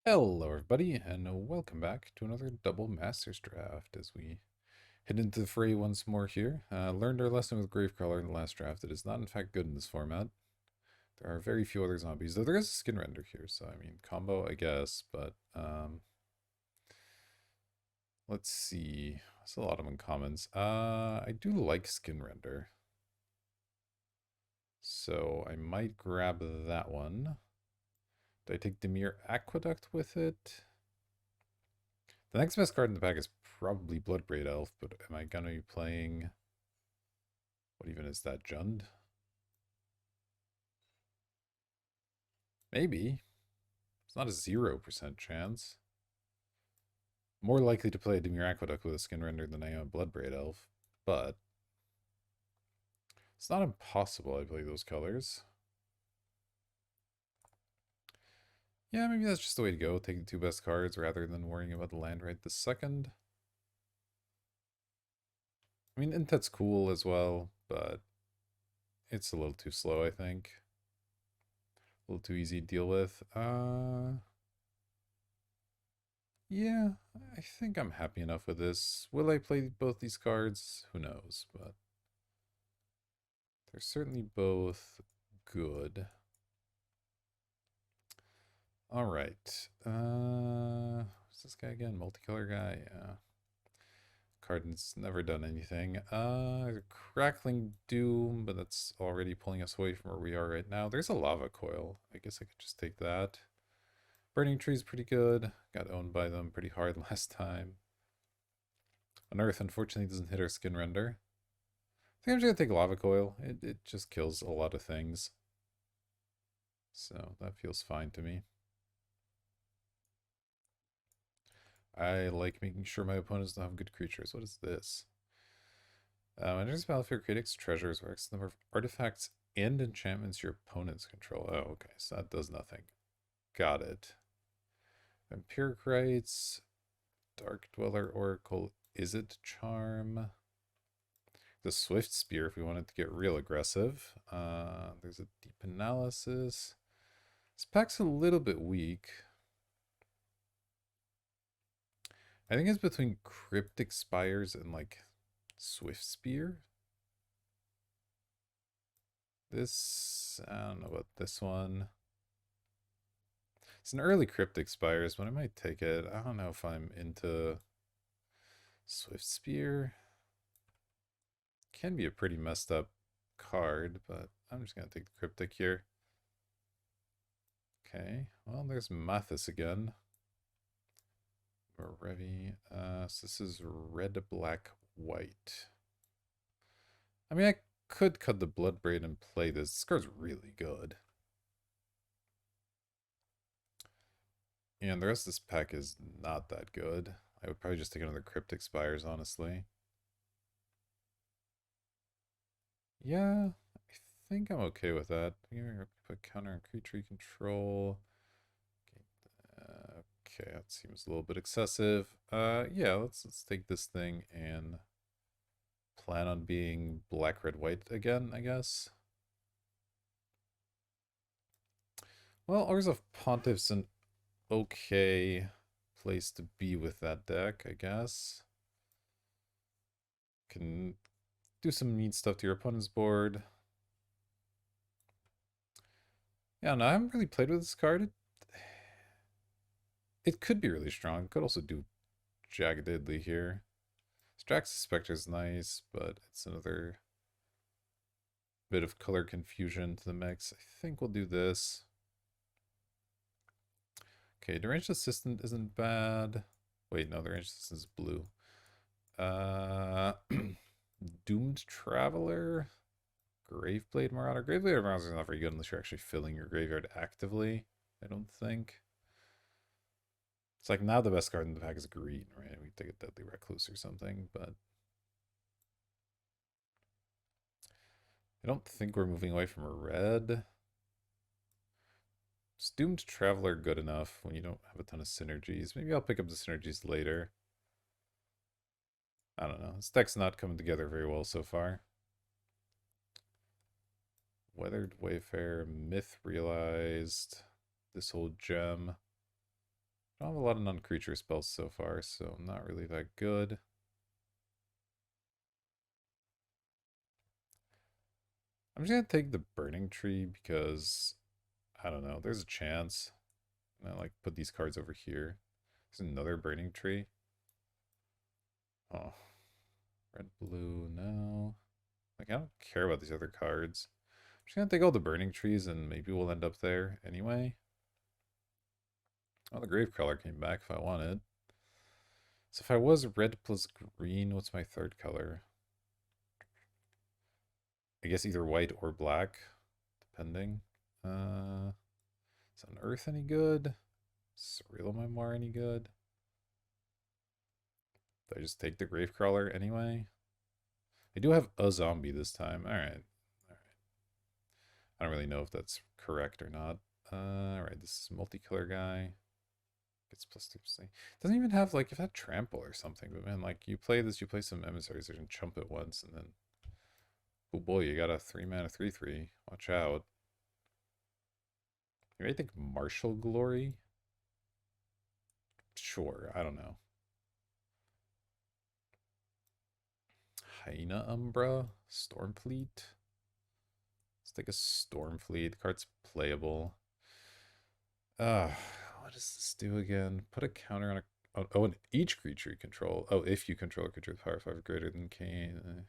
Hello, everybody, and welcome back to another Double Masters draft as we head into the fray once more here. Learned our lesson with Gravecrawler in the last draft. It is not, in fact, good in this format. There are very few other zombies, though there is a skin render here, so I mean, combo, I guess, but let's see. That's a lot of uncommons. I do like skin render, so I might grab that one. Do I take Demir Aqueduct with it? The next best card in the pack is probably Bloodbraid Elf, but am I going to be playing... What even is that, Jund? Maybe. It's not a 0% chance. More likely to play a Demir Aqueduct with a skin render than I am a Bloodbraid Elf, but it's not impossible I play those colors. Yeah, maybe that's just the way to go, taking the two best cards rather than worrying about the land right this second. I mean, Intet's cool as well, but it's a little too slow, I think. A little too easy to deal with. Yeah, I think I'm happy enough with this. Will I play both these cards? Who knows, but they're certainly both good. All right. What's this guy again? Multicolor guy? Yeah. Cardin's never done anything. Crackling Doom, but that's already pulling us away from where we are right now. There's a lava coil. I guess I could just take that. Burning Tree's pretty good. Got owned by them pretty hard last time. Unearth, unfortunately, doesn't hit our skin render. I think I'm just gonna take Lava Coil. It just kills a lot of things. So that feels fine to me. I like making sure my opponents don't have good creatures. What is this? Enters the battlefield, creates treasures, or X number of artifacts and enchantments your opponents control. Oh, okay, so that does nothing. Got it. Vampiric Rites, Dark Dweller Oracle, is it Charm? The Swift Spear if we wanted to get real aggressive. There's a Deep Analysis. This pack's a little bit weak. I think it's between Cryptic Spires and like Swift Spear. This, I don't know about this one. It's an early Cryptic Spires, but I might take it. I don't know if I'm into Swift Spear. Can be a pretty messed up card, but I'm just going to take the Cryptic here. Okay, well, there's Mathis again. Revi. So this is red, black, white. I mean, I could cut the Bloodbraid and play this. This card's really good. And the rest of this pack is not that good. I would probably just take another Cryptic Spires, honestly. Yeah, I think I'm okay with that. Put counter on creature control. Okay, that seems a little bit excessive. Yeah, let's take this thing and plan on being black, red, white again, I guess. Well, Ars of Pontiff's an okay place to be with that deck, I guess. Can do some neat stuff to your opponent's board. Yeah, no, I haven't really played with this card. It could be really strong. Could also do Jaggedly here. Strax Spectre is nice, but it's another bit of color confusion to the mix. I think we'll do this. Okay, Deranged Assistant isn't bad. Wait, no, the Deranged Assistant is blue. Doomed Traveler. Graveblade Marauder. Graveblade Marauder is not very good unless you're actually filling your graveyard actively, I don't think. It's like now the best card in the pack is green, right? We take a Deadly Recluse or something, but I don't think we're moving away from a red. Is Doomed Traveler good enough when you don't have a ton of synergies? Maybe I'll pick up the synergies later. I don't know. This deck's not coming together very well so far. Weathered Wayfarer, Myth Realized, this whole gem. I don't have a lot of non-creature spells so far, so not really that good. I'm just gonna take the Burning Tree because, I don't know, there's a chance. And I like put these cards over here. There's another Burning Tree. Oh, red, blue, no. Like, I don't care about these other cards. I'm just gonna take all the Burning Trees and maybe we'll end up there anyway. Oh, the Gravecrawler came back if I wanted. So if I was red plus green, what's my third color? I guess either white or black, depending. Is an Earth any good? Surreal Memoir any good? Do I just take the Gravecrawler anyway? I do have a zombie this time. Alright. Alright. I don't really know if that's correct or not. Alright, this is multicolor guy. Gets plus 2%. Doesn't even have, like, if that trample or something, but man, like, you play this, you play some emissaries, and chump it once, and then. Oh boy, you got a 3-mana 3/3. Watch out. You may think Martial Glory? Sure, I don't know. Hyena Umbra? Stormfleet? Let's take a Stormfleet. The card's playable. Uh, what does this do again? Put a counter on a. Oh, and each creature you control. Oh, if you control a creature with power 5 greater than Kane.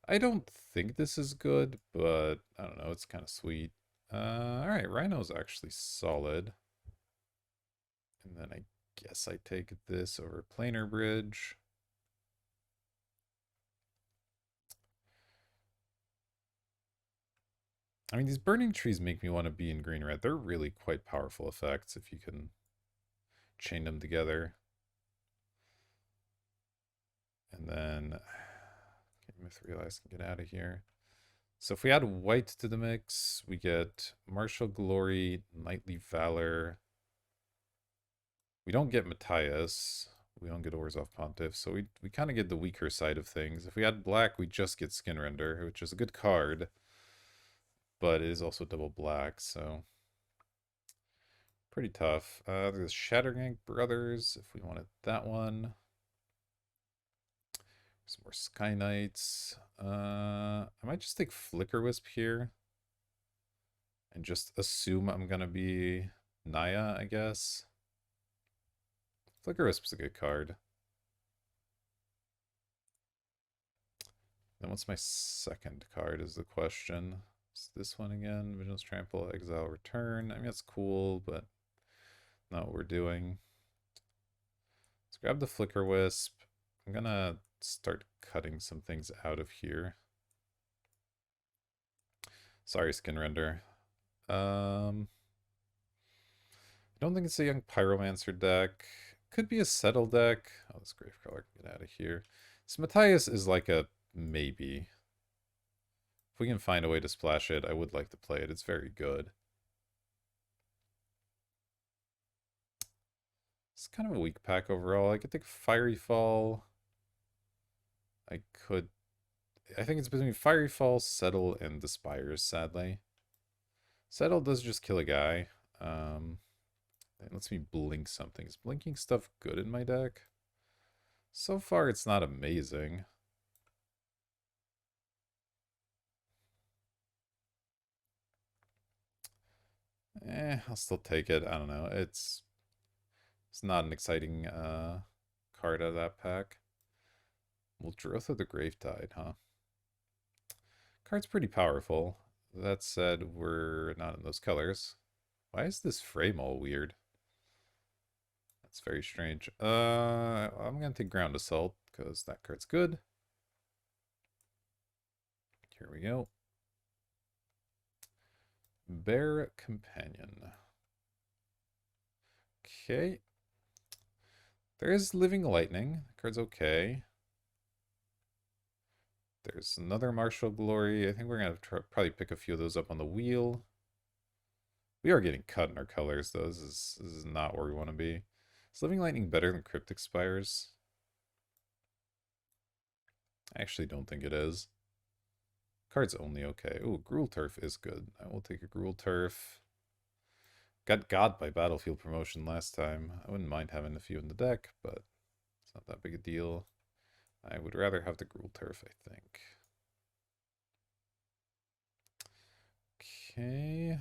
I don't think this is good, but I don't know. It's kind of sweet. Alright, Rhino's actually solid. And then I guess I take this over Planar Bridge. I mean, these burning trees make me want to be in green red. They're really quite powerful effects if you can chain them together. And then Myth can get out of here. So if we add white to the mix, we get Martial Glory, Knightly Valor. We don't get Matthias. We don't get Orzhov Pontiff. So we kind of get the weaker side of things. If we add black, we just get Skinrender, which is a good card. But it is also double black, so pretty tough. There's Shattergank Brothers, if we wanted that one. Some more Sky Knights. I might just take Flicker Wisp here. And just assume I'm gonna be Naya, I guess. Flicker Wisp's a good card. Then what's my second card is the question. It's this one again. Vigilance Trample, Exile, Return. I mean, that's cool, but not what we're doing. Let's grab the Flicker Wisp. I'm gonna start cutting some things out of here. Sorry, Skinrender. I don't think it's a Young Pyromancer deck. Could be a Settle deck. Oh, this Gravecrawler can get out of here. So Matthias is like a maybe. If we can find a way to splash it, I would like to play it. It's very good. It's kind of a weak pack overall. I could take Fiery Fall. I could. I think it's between Fiery Fall, Settle, and the Spires, sadly. Settle does just kill a guy. It lets me blink something. Is blinking stuff good in my deck? So far, it's not amazing. I'll still take it. I don't know. It's not an exciting card out of that pack. Well, Drotha the Gravetide, huh? Card's pretty powerful. That said, we're not in those colors. Why is this frame all weird? That's very strange. I'm gonna take Ground Assault, because that card's good. Here we go. Bear Companion. Okay. There is Living Lightning. The card's okay. There's another Martial Glory. I think we're going to probably pick a few of those up on the wheel. We are getting cut in our colors, though. This is not where we want to be. Is Living Lightning better than Cryptic Spires? I actually don't think it is. Card's only okay. Ooh, Gruul Turf is good. I will take a Gruul Turf. Got got by battlefield promotion last time. I wouldn't mind having a few in the deck, but it's not that big a deal. I would rather have the Gruul Turf, I think. Okay.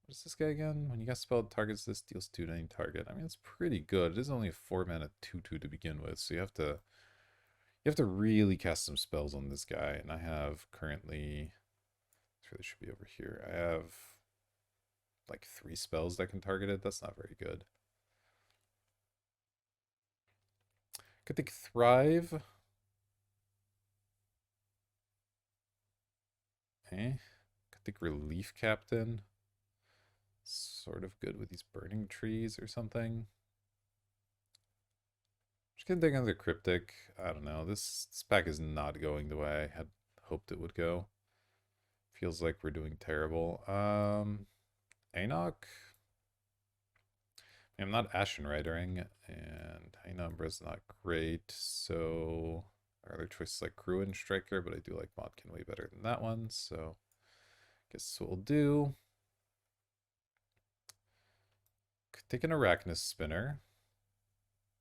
What's this guy again? When you got spelled targets, this deals 2 to any target. I mean, it's pretty good. It is only a 4-mana 2/2 to begin with, so you have to really cast some spells on this guy. And I have currently, this really should be over here. I have like 3 spells that can target it. That's not very good. Could take Thrive. Eh. Could take Relief Captain. Sort of good with these burning trees or something. Just gonna take another Cryptic. I don't know. This pack is not going the way I had hoped it would go. Feels like we're doing terrible. Anok. I'm not Ashen Ridering, and Hainumbra's not great, so our other choices like Cruin Striker, but I do like Modkin way better than that one, so guess what we'll do. Could take an Arachnus Spinner.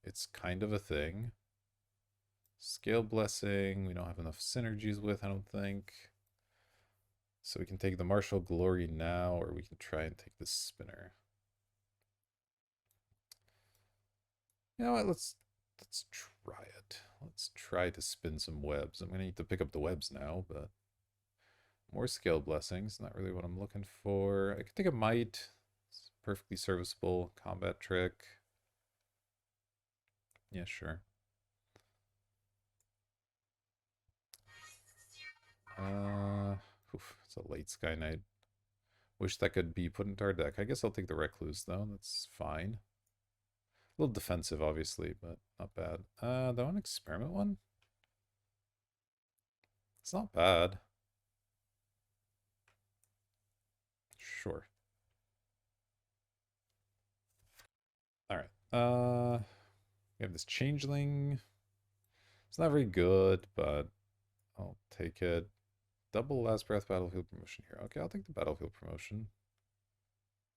It's kind of a thing. Scale Blessing, we don't have enough synergies with, I don't think. So we can take the Martial Glory now, or we can try and take the Spinner. You know what, let's try it. Let's try to spin some webs. I'm gonna need to pick up the webs now, but more Scale Blessings, not really what I'm looking for. I could take a Might. It's perfectly serviceable. Combat Trick. Yeah, sure. It's a late Sky Knight. Wish that could be put into our deck. I guess I'll take the Recluse though. That's fine. A little defensive, obviously, but not bad. That one experiment one? It's not bad. Sure. Alright. We have this Changeling. It's not very good, but I'll take it. Double Last Breath Battlefield Promotion here. Okay, I'll take the Battlefield Promotion.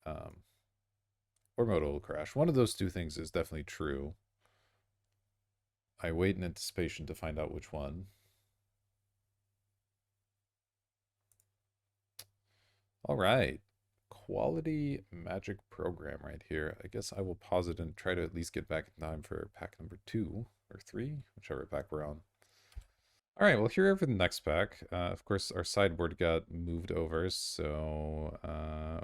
Or Modal Crash. One of those two things is definitely true. I wait in anticipation to find out which one. All right. Quality Magic program right here. I guess I will pause it and try to at least get back in time for pack number 2 or 3, whichever pack we're on. All right, well, here for the next pack. Of course, our sideboard got moved over, so...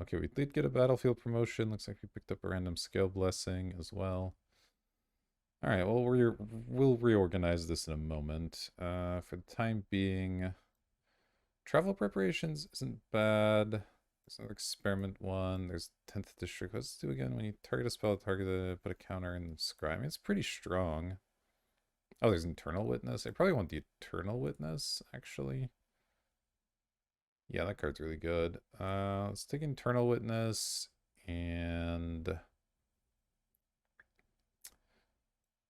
okay, we did get a Battlefield promotion. Looks like we picked up a random Scale Blessing as well. All right, well, we'll reorganize this in a moment. For the time being, travel preparations isn't bad. There's another experiment one. There's 10th district. Let's do again. When you target a spell, target a, put a counter in scry. I mean, it's pretty strong. Oh, there's Eternal Witness. I probably want the Eternal Witness, actually. Yeah, that card's really good. Let's take Eternal Witness and...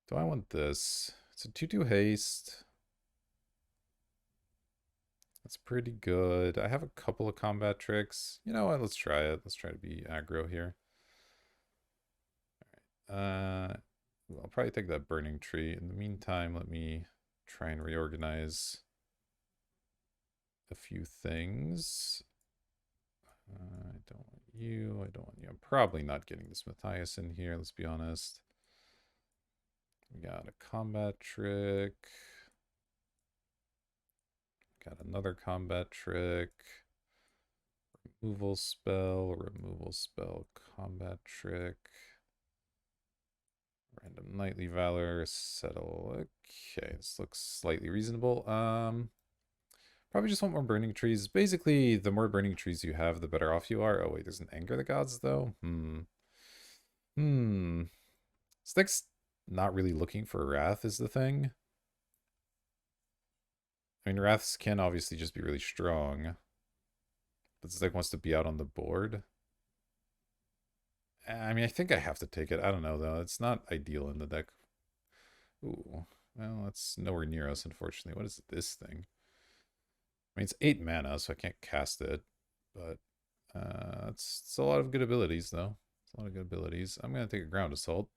do I want this? It's a 2/2 haste. That's pretty good. I have a couple of combat tricks. You know what? Let's try it. Let's try to be aggro here. All right. I'll probably take that burning tree. In the meantime, let me try and reorganize a few things. I don't want you. I don't want you. I'm probably not getting this Matthias in here. Let's be honest. We got a combat trick. Got another combat trick. Removal spell, combat trick. Random Knightly Valor, settle. Okay, this looks slightly reasonable. Probably just want more Burning Trees. Basically, the more Burning Trees you have, the better off you are. Oh wait, there's an Anger the Gods though? This deck's not really looking for Wrath is the thing. I mean, Wraths can obviously just be really strong. But this deck wants to be out on the board. I mean, I think I have to take it. I don't know, though. It's not ideal in the deck. Ooh. Well, it's nowhere near us, unfortunately. What is this thing? I mean, it's 8 mana, so I can't cast it. But it's a lot of good abilities, though. a lot of good abilities. I'm going to take a ground assault.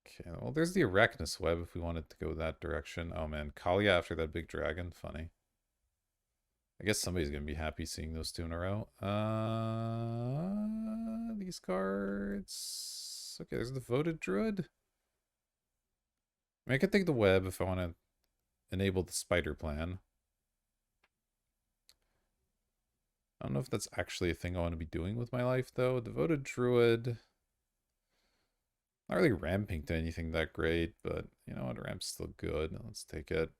Okay, well, there's the Arachnus Web if we wanted to go that direction. Oh man, Kalia after that big dragon. Funny. I guess somebody's going to be happy seeing those two in a row. These cards. Okay, there's the Voted Druid. I mean, I could take the web if I want to enable the spider plan. I don't know if that's actually a thing I want to be doing with my life, though. Devoted Druid. Not really ramping to anything that great, but you know what? Ramp's still good. Let's take it.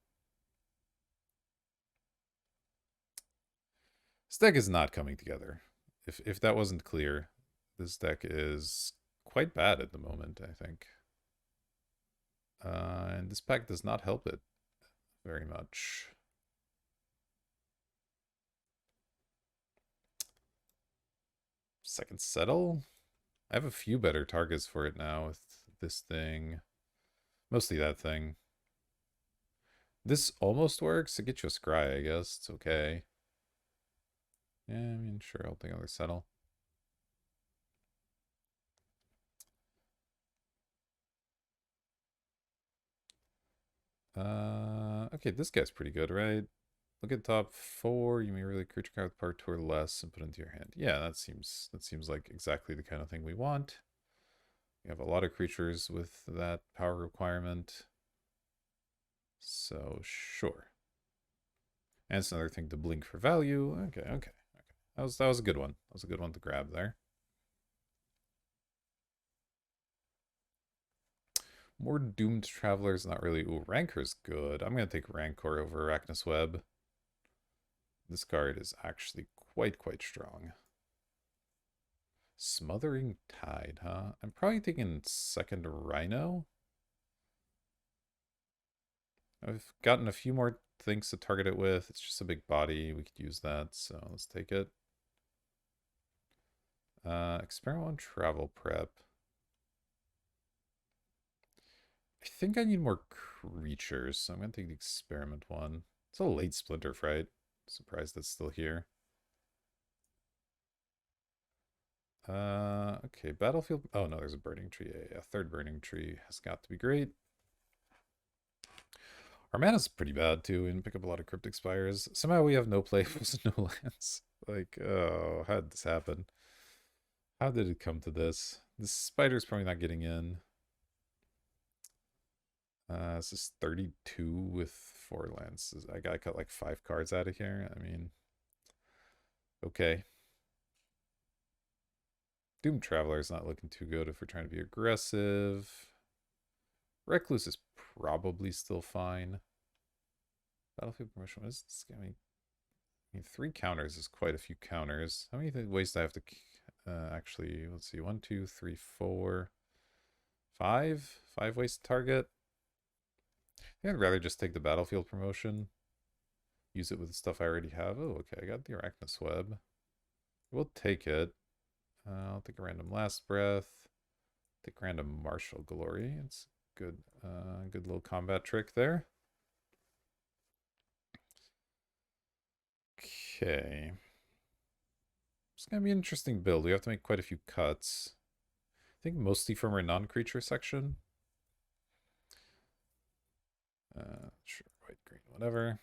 This deck is not coming together. If that wasn't clear, this deck is quite bad at the moment, I think. And this pack does not help it very much. Second Settle? I have a few better targets for it now with this thing. Mostly that thing. This almost works. To get you a scry, I guess. It's okay. Yeah, I mean, sure, I'll take another Settle. Okay, this guy's pretty good, right? Look at top 4. You may really creature card with power 2 or less and put it into your hand. Yeah, that seems like exactly the kind of thing we want. We have a lot of creatures with that power requirement. So sure. And it's another thing to blink for value. Okay. That was a good one. That was a good one to grab there. More Doomed Travelers, not really. Ooh, Rancor's good. I'm going to take Rancor over Arachnus Web. This card is actually quite strong. Smothering Tide, huh? I'm probably taking second Rhino. I've gotten a few more things to target it with. It's just a big body. We could use that, so let's take it. Experiment on Travel Prep. I think I need more creatures, so I'm going to take the experiment one. It's a late Splinter Fright. Surprised that's still here. Okay, Battlefield. Oh no, there's a Burning Tree. A third Burning Tree has got to be great. Our mana's pretty bad too. We didn't pick up a lot of Cryptic Spires. Somehow we have no playables and no lands. Like, oh, how did this happen? How did it come to this? This spider's probably not getting in. This is 32 with 4 lands. I gotta cut like 5 cards out of here. I mean, okay. Doom Traveler is not looking too good if we're trying to be aggressive. Recluse is probably still fine. Battlefield Promotion, what is this? I mean, 3 counters is quite a few counters. How many ways do I have to actually, let's see, 1, 2, 3, 4, 5? 5 ways to target? I think I'd rather just take the Battlefield Promotion. Use it with the stuff I already have. Oh, okay, I got the Arachnus Web. We'll take it. I'll take a random Last Breath. Take random Martial Glory. It's good, good little combat trick there. Okay. It's gonna be an interesting build. We have to make quite a few cuts. I think mostly from our non-creature section. Sure, white, green, whatever.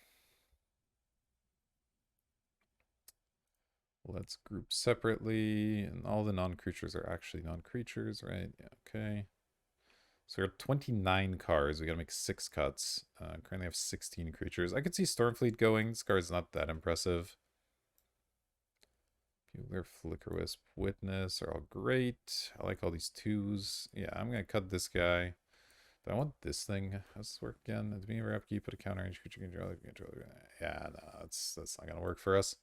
Let's group separately, and all the non-creatures are actually non-creatures, right? Yeah, okay. So we have 29 cards. We gotta make 6 cuts. Currently have 16 creatures. I could see Stormfleet going. This card's not that impressive. Bugler, Flickerwisp, Witness are all great. I like all these 2s. Yeah, I'm gonna cut this guy. Do I want this thing? How does this work again? At the beginning of our upkeep, put a counter range creature controller. Yeah, no, that's not gonna work for us.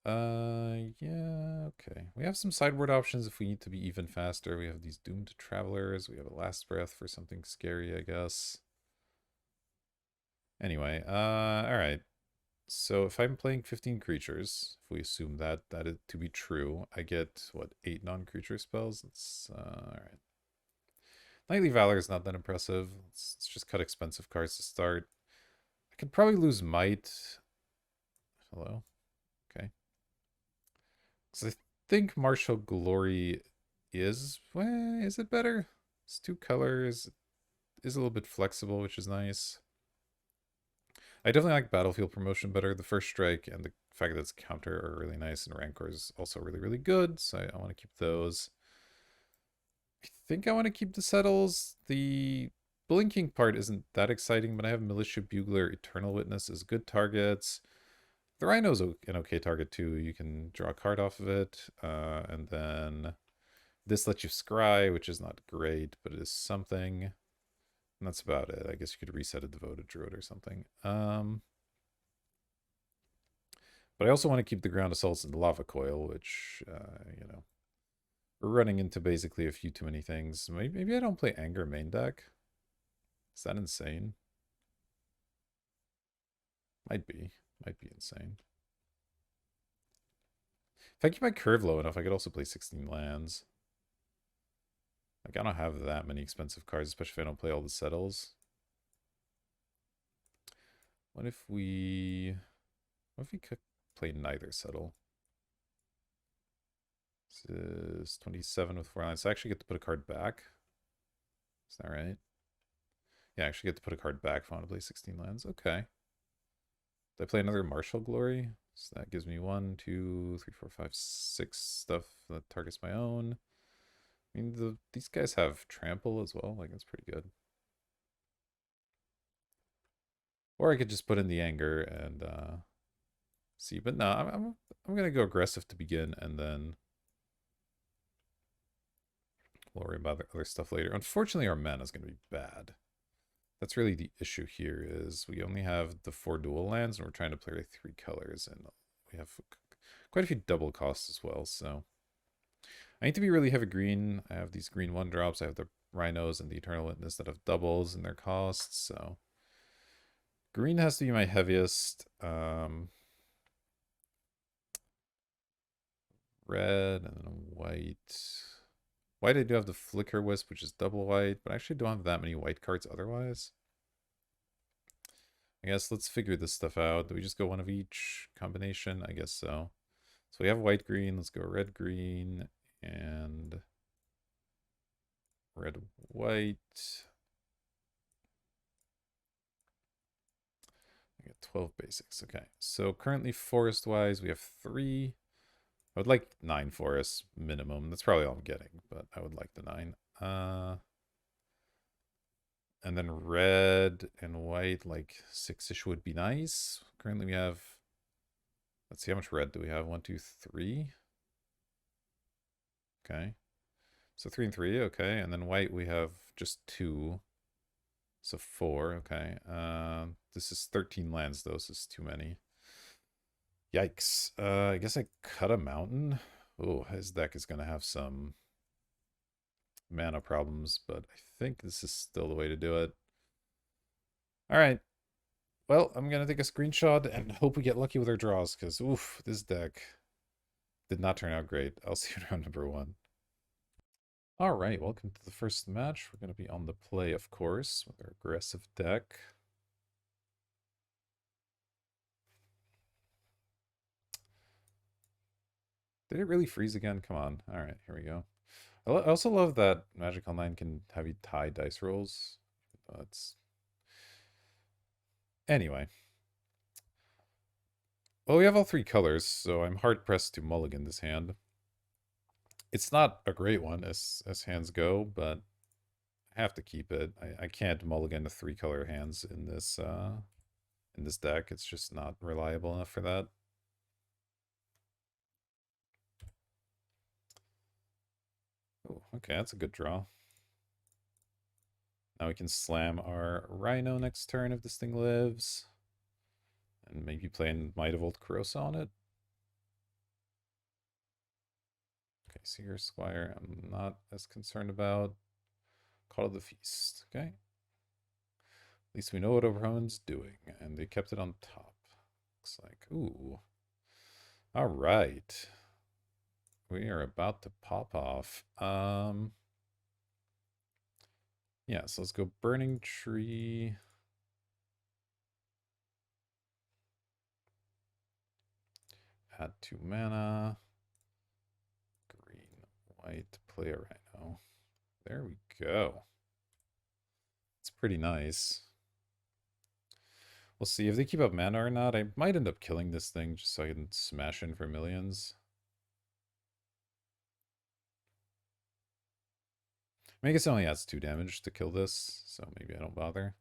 Yeah, okay. We have some sideboard options if we need to be even faster. We have these Doomed Travelers. We have a Last Breath for something scary, I guess. Anyway, alright. So if I'm playing 15 creatures, if we assume that is to be true, I get, what, 8 non-creature spells? That's, alright. Knightly Valor is not that impressive. Let's just cut expensive cards to start. I could probably lose Might. Hello? Okay. Because I think Martial Glory is it better? It's two colors, is a little bit flexible, which is nice. I definitely like Battlefield Promotion better. The First Strike and the fact that it's counter are really nice, and Rancor is also really, really good, so I want to keep those. I think I want to keep the Settles. The Blinking part isn't that exciting, but I have Militia Bugler, Eternal Witness as good targets. The Rhino's an okay target too. You can draw a card off of it, and then this lets you scry, which is not great, but it is something. And that's about it. I guess you could reset a Devoted Druid or something. But I also want to keep the Ground Assaults and the Lava Coil, which, we're running into basically a few too many things. Maybe I don't play Anger main deck. Is that insane? Might be. Might be insane. If I keep my curve low enough, I could also play 16 lands. Like, I don't have that many expensive cards, especially if I don't play all the settles. What if we could play neither settle? This is 27 with 4 lands. So I actually get to put a card back. Is that right? Yeah, I actually get to put a card back if I want to play 16 lands. Okay. Did I play another Martial Glory? So that gives me 1, 2, 3, 4, 5, 6 stuff that targets my own. I mean, these guys have trample as well. Like, that's pretty good. Or I could just put in the anger and see. But no, I'm gonna go aggressive to begin, and then we'll worry about the other stuff later. Unfortunately, our mana is gonna be bad. That's really the issue here. Is we only have the 4 dual lands, and we're trying to play like 3 colors, and we have quite a few double costs as well. So I need to be really heavy green. I have these green 1-drops. I have the Rhinos and the Eternal Witness that have doubles in their costs. So green has to be my heaviest. Red and then white. White, I do have the Flicker Wisp, which is double white, but I actually don't have that many white cards otherwise. I guess let's figure this stuff out. Do we just go one of each combination? I guess so. So we have white, green. Let's go red, green, and red, white. I get 12 basics. Okay. So currently forest-wise, we have 3. I would like 9 forests minimum. That's probably all I'm getting, but I would like the 9. And then red and white, like 6-ish would be nice. Currently we have, let's see, how much red do we have? 1, 2, 3. Okay. So 3 and 3, okay. And then white we have just 2. So 4, okay. This is 13 lands though, so it's too many. Yikes. I guess I cut a mountain. Oh, his deck is gonna have some mana problems, but I think this is still the way to do it. All right. Well, I'm going to take a screenshot and hope we get lucky with our draws, because, oof, this deck did not turn out great. I'll see you around number 1. All right, welcome to the first match. We're going to be on the play, of course, with our aggressive deck. Did it really freeze again? Come on. All right, here we go. I also love that Magic Online can have you tie dice rolls. That's... Anyway. Well, we have all 3 colors, so I'm hard-pressed to mulligan this hand. It's not a great one as hands go, but I have to keep it. I can't mulligan the 3-color hands in this deck. It's just not reliable enough for that. Oh, okay, that's a good draw. Now we can slam our Rhino next turn if this thing lives. And maybe play in Might of Old Corrosa on it. Okay, Seer Squire, I'm not as concerned about. Call of the Feast, okay. At least we know what Overwhelm's doing, and they kept it on top. Looks like, ooh. All right. We are about to pop off. Yeah, so let's go Burning Tree. Add 2 mana. Green, white, play a Rhino. There we go. It's pretty nice. We'll see if they keep up mana or not. I might end up killing this thing just so I can smash in for millions. I mean, I guess it only adds 2 damage to kill this, so maybe I don't bother.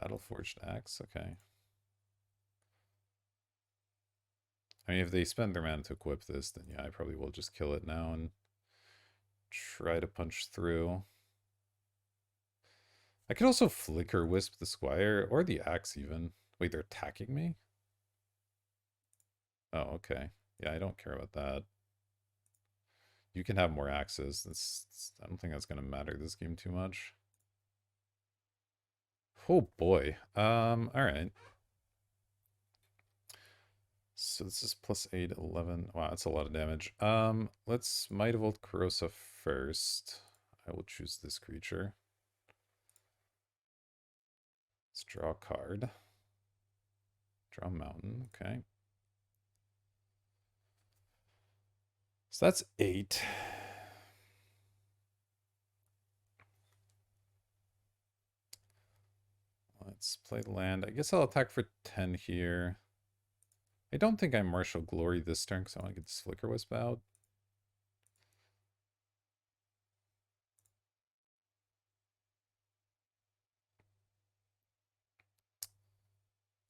Battleforged Axe, okay. I mean, if they spend their mana to equip this, then yeah, I probably will just kill it now and try to punch through. I could also Flicker Wisp the Squire, or the Axe even. Wait, they're attacking me? Oh, okay. Yeah, I don't care about that. You can have more axes. I don't think that's going to matter this game too much. Oh boy. Alright. So this is plus 8, 11. Wow, that's a lot of damage. Let's Might of Old Corrosa first. I will choose this creature. Let's draw a card. Draw a mountain, okay. So that's 8. Let's play the land. I guess I'll attack for 10 here. I don't think I Martial Glory this turn because I want to get this Flicker Wisp out.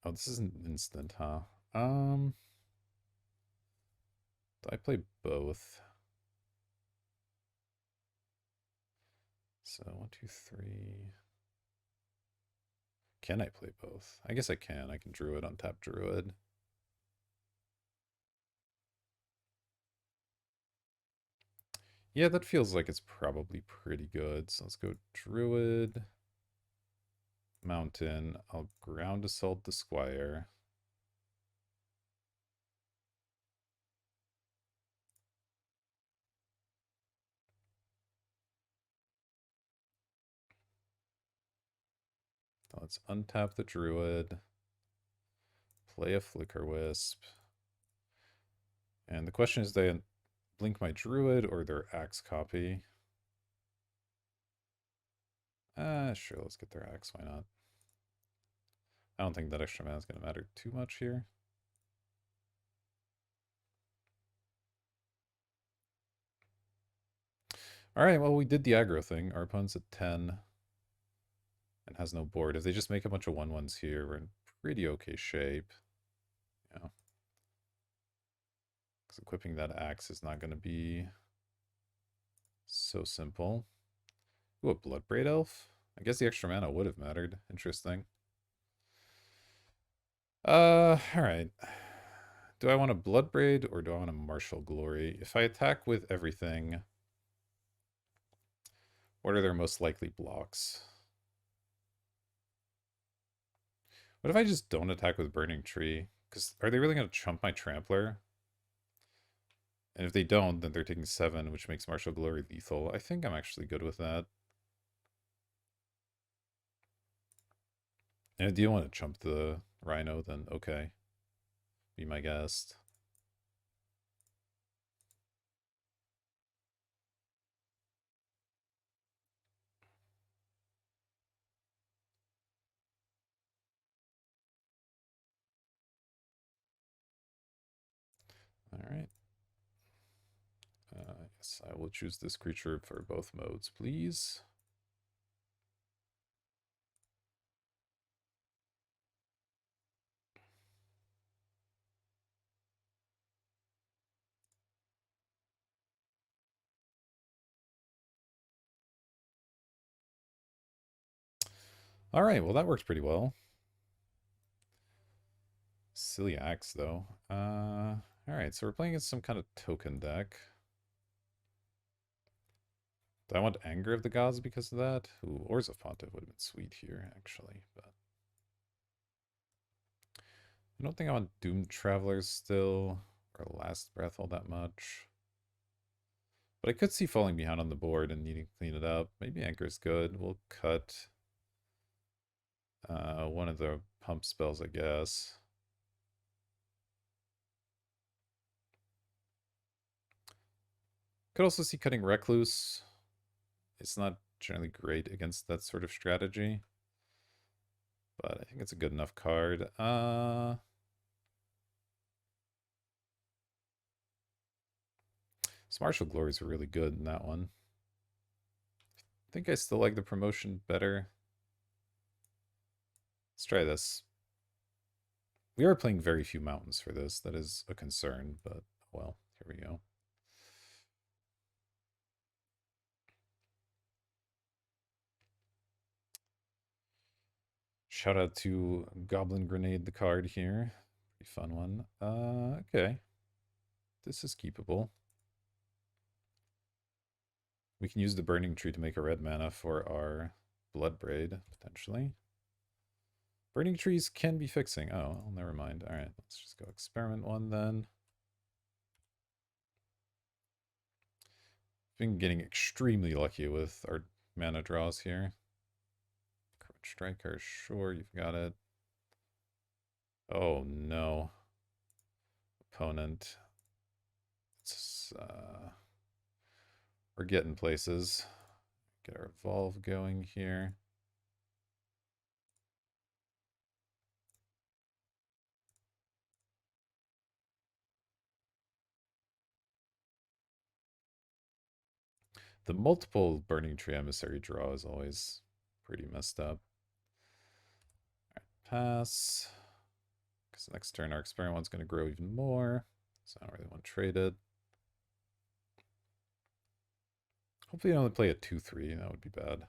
Oh, this is an instant, huh? Do I play both? So 1, 2, 3. Can I play both? I guess I can. I can Druid, untap Druid. Yeah, that feels like it's probably pretty good. So let's go Druid, Mountain. I'll Ground Assault the Squire. Let's untap the Druid. Play a Flicker Wisp. And the question is, they blink my Druid or their Axe copy? Sure, let's get their Axe, why not? I don't think that extra mana is going to matter too much here. Alright, well, we did the aggro thing. Our opponent's at 10 and has no board. If they just make a bunch of 1/1s here, we're in pretty okay shape. Yeah. Because equipping that axe is not going to be so simple. Ooh, a Bloodbraid Elf? I guess the extra mana would have mattered. Interesting. Alright. Do I want a Bloodbraid or do I want a Martial Glory? If I attack with everything, what are their most likely blocks? What if I just don't attack with Burning Tree? Because are they really going to chump my Trampler? And if they don't, then they're taking 7, which makes Martial Glory lethal. I think I'm actually good with that. And if you want to chump the Rhino, then okay. Be my guest. Alright. Yes, I will choose this creature for both modes, please. Alright, well that works pretty well. Silly axe, though. Alright, so we're playing against some kind of token deck. Do I want Anger of the Gods because of that? Ooh, Oars of Pontiff would have been sweet here, actually, but... I don't think I want Doomed Travelers still, or Last Breath all that much. But I could see falling behind on the board and needing to clean it up. Maybe Anchor's good. We'll cut one of the pump spells, I guess. Could also see cutting Recluse. It's not generally great against that sort of strategy, but I think it's a good enough card. This Martial Glories are really good in that one. I think I still like the promotion better. Let's try this. We are playing very few mountains for this. That is a concern, but well, here we go. Shout out to Goblin Grenade, the card here. Pretty fun one. Okay. This is keepable. We can use the Burning Tree to make a red mana for our Blood Braid, potentially. Burning Trees can be fixing. Oh, well, never mind. Alright, let's just go experiment one then. Been getting extremely lucky with our mana draws here. Striker, sure, you've got it. Oh no. Opponent. It's, we're getting places. Get our evolve going here. The multiple Burning Tree Emissary draw is always pretty messed up. Pass. Because next turn our experiment one's going to grow even more. So I don't really want to trade it. Hopefully I only play a 2-3. That would be bad.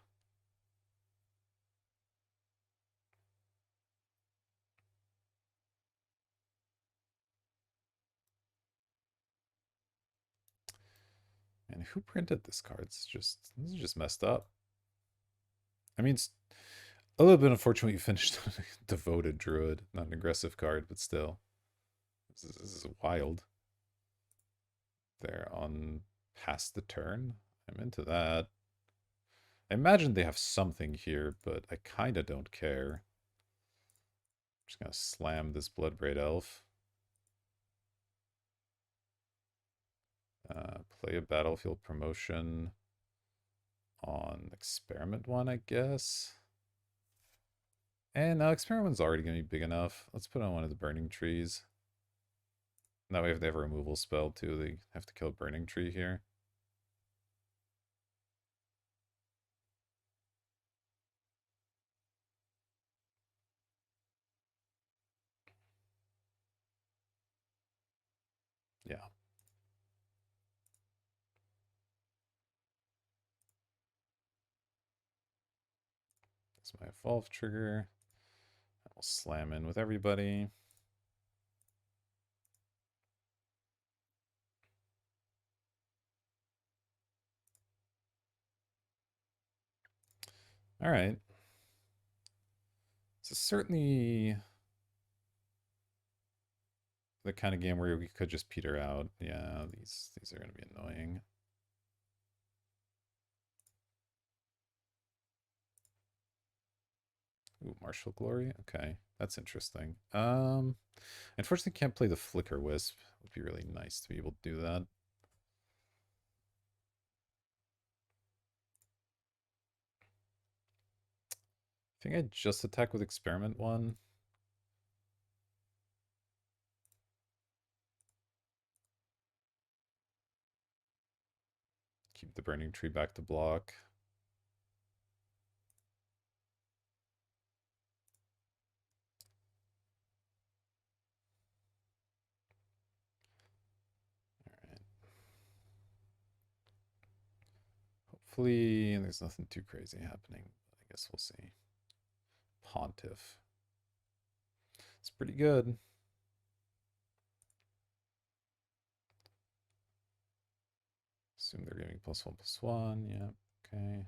And who printed this card? This is just messed up. I mean, it's a little bit unfortunate you finished on a Devoted Druid, not an aggressive card, but still. This is wild. They're on past the turn. I'm into that. I imagine they have something here, but I kind of don't care. I'm just going to slam this Bloodbraid Elf. Play a battlefield promotion on experiment one, I guess. And now experiment one's already going to be big enough. Let's put on one of the burning trees. That way if they have a removal spell too, they have to kill a burning tree here. Yeah. That's my evolve trigger. I'll slam in with everybody. All right. So certainly the kind of game where we could just peter out. Yeah, these are going to be annoying. Ooh, Martial Glory. Okay, that's interesting. Unfortunately, can't play the Flicker Wisp. It would be really nice to be able to do that. I think I just attack with Experiment 1. Keep the Burning Tree back to block. Alright. Hopefully there's nothing too crazy happening. I guess we'll see. Pontiff. It's pretty good. Assume they're giving +1/+1. Yeah, okay.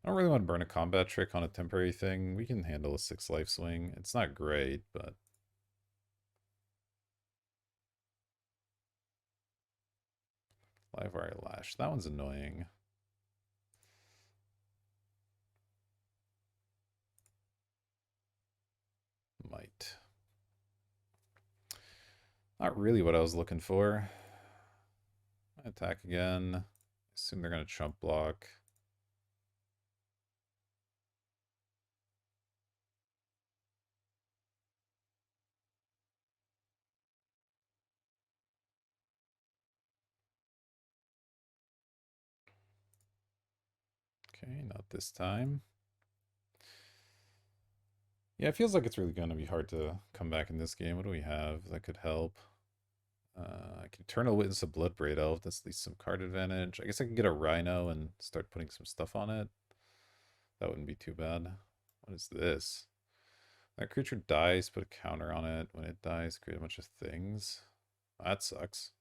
I don't really want to burn a combat trick on a temporary thing. We can handle a 6 life swing. It's not great, but... Live Wire Lash. That one's annoying. Might. Not really what I was looking for. Attack again. Assume they're going to chump block. Okay, not this time. Yeah, it feels like it's really going to be hard to come back in this game. What do we have that could help? I can Eternal Witness a Bloodbraid Elf. That's at least some card advantage. I guess I can get a Rhino and start putting some stuff on it. That wouldn't be too bad. What is this? That creature dies, put a counter on it. When it dies, create a bunch of things. That sucks.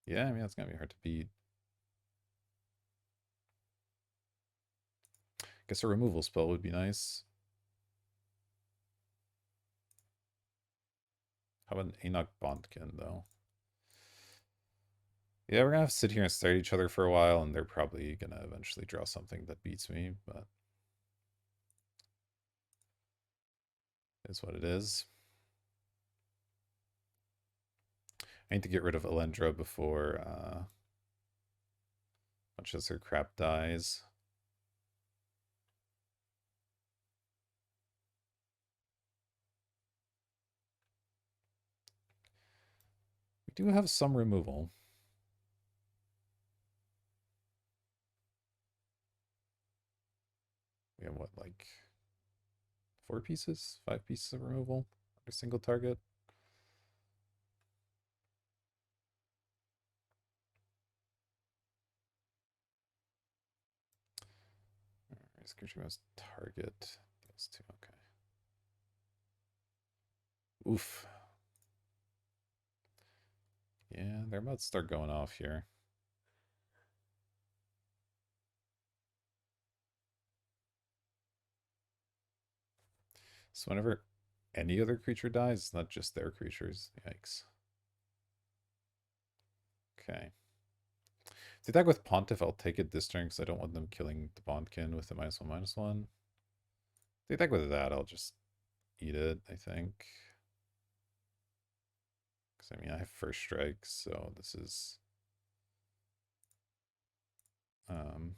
Yeah, I mean, that's going to be hard to beat. Guess a removal spell would be nice. How about an Enoch Bondkin, though? Yeah, we're gonna have to sit here and stare at each other for a while, and they're probably gonna eventually draw something that beats me, but it's what it is. I need to get rid of Elendra before a bunch of her crap dies. We do have some removal. We have what, like 4 pieces? 5 pieces of removal for a single target? This creature must target those two. Okay. Oof. Yeah, they're about to start going off here. So whenever any other creature dies, it's not just their creatures. Yikes. Okay. If they attack with Pontiff, I'll take it this turn because I don't want them killing the Bondkin with the -1/-1. If they attack with that, I'll just eat it, I think. Because, I mean, I have first strike, so this is... Um,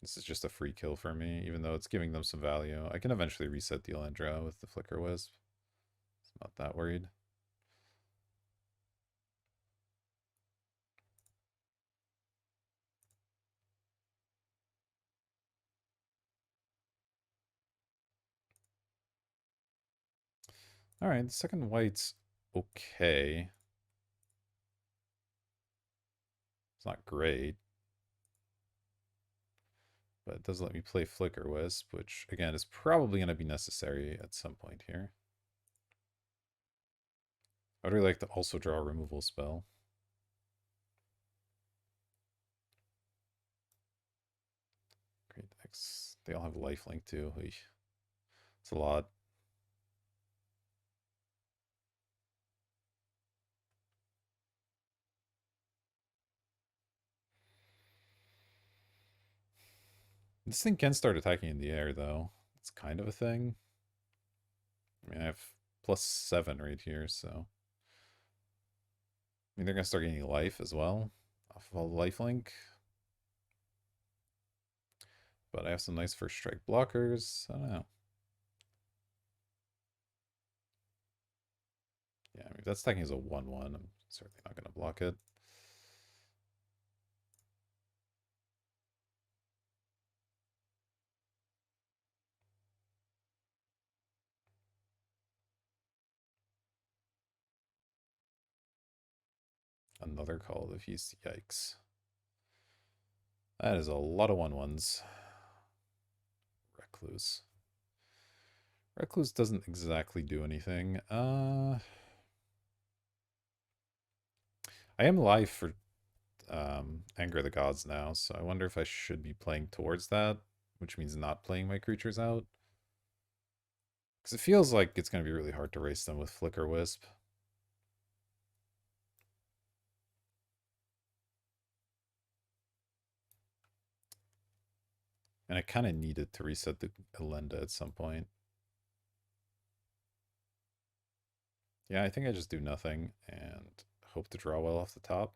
this is just a free kill for me, even though it's giving them some value. I can eventually reset the Elendra with the Flicker Wisp. I'm not that worried. Alright, the second white's okay. It's not great. But it does let me play Flicker Wisp, which, again, is probably going to be necessary at some point here. I would really like to also draw a removal spell. Great decks. They all have lifelink too. It's a lot. This thing can start attacking in the air, though. It's kind of a thing. I mean, I have +7 right here, so... I mean, they're going to start getting life as well off of a lifelink. But I have some nice first strike blockers. I don't know. Yeah, I mean, if that's attacking as a 1/1, I'm certainly not going to block it. Another Call of the Feast. Yikes. That is a lot of 1/1s. Recluse. Recluse doesn't exactly do anything. I am live for Anger of the Gods now, so I wonder if I should be playing towards that, which means not playing my creatures out. Because it feels like it's going to be really hard to race them with Flicker Wisp. And I kind of needed to reset the Elenda at some point. Yeah, I think I just do nothing and hope to draw well off the top.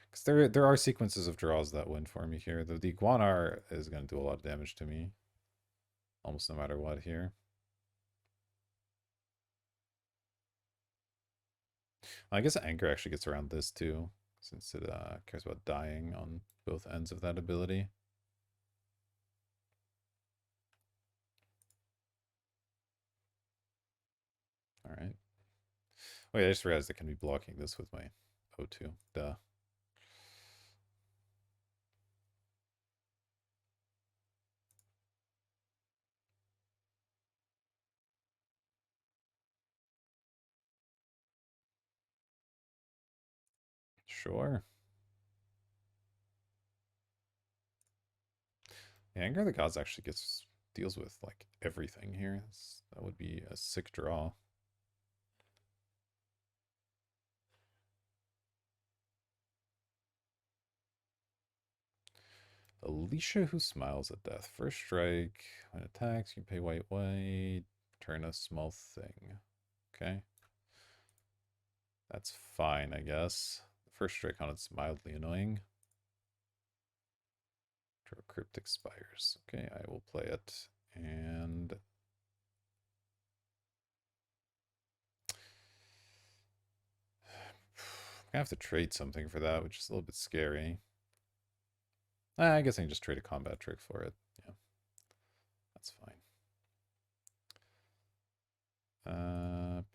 Because there are sequences of draws that win for me here. The Iguanar is going to do a lot of damage to me, almost no matter what here. I guess Anger actually gets around this too, since it cares about dying on both ends of that ability. All right. Wait, I just realized I can be blocking this with my O2. Duh. Sure. Yeah, Anger of the Gods actually deals with like everything here. That would be a sick draw. Alicia who smiles at death. First strike. When it attacks, you pay white. Turn a small thing. Okay. That's fine, I guess. The first strike on it's mildly annoying. Draw Cryptic Spires. Okay, I will play it. And I'm gonna have to trade something for that, which is a little bit scary. I guess I can just trade a combat trick for it. Yeah, that's fine.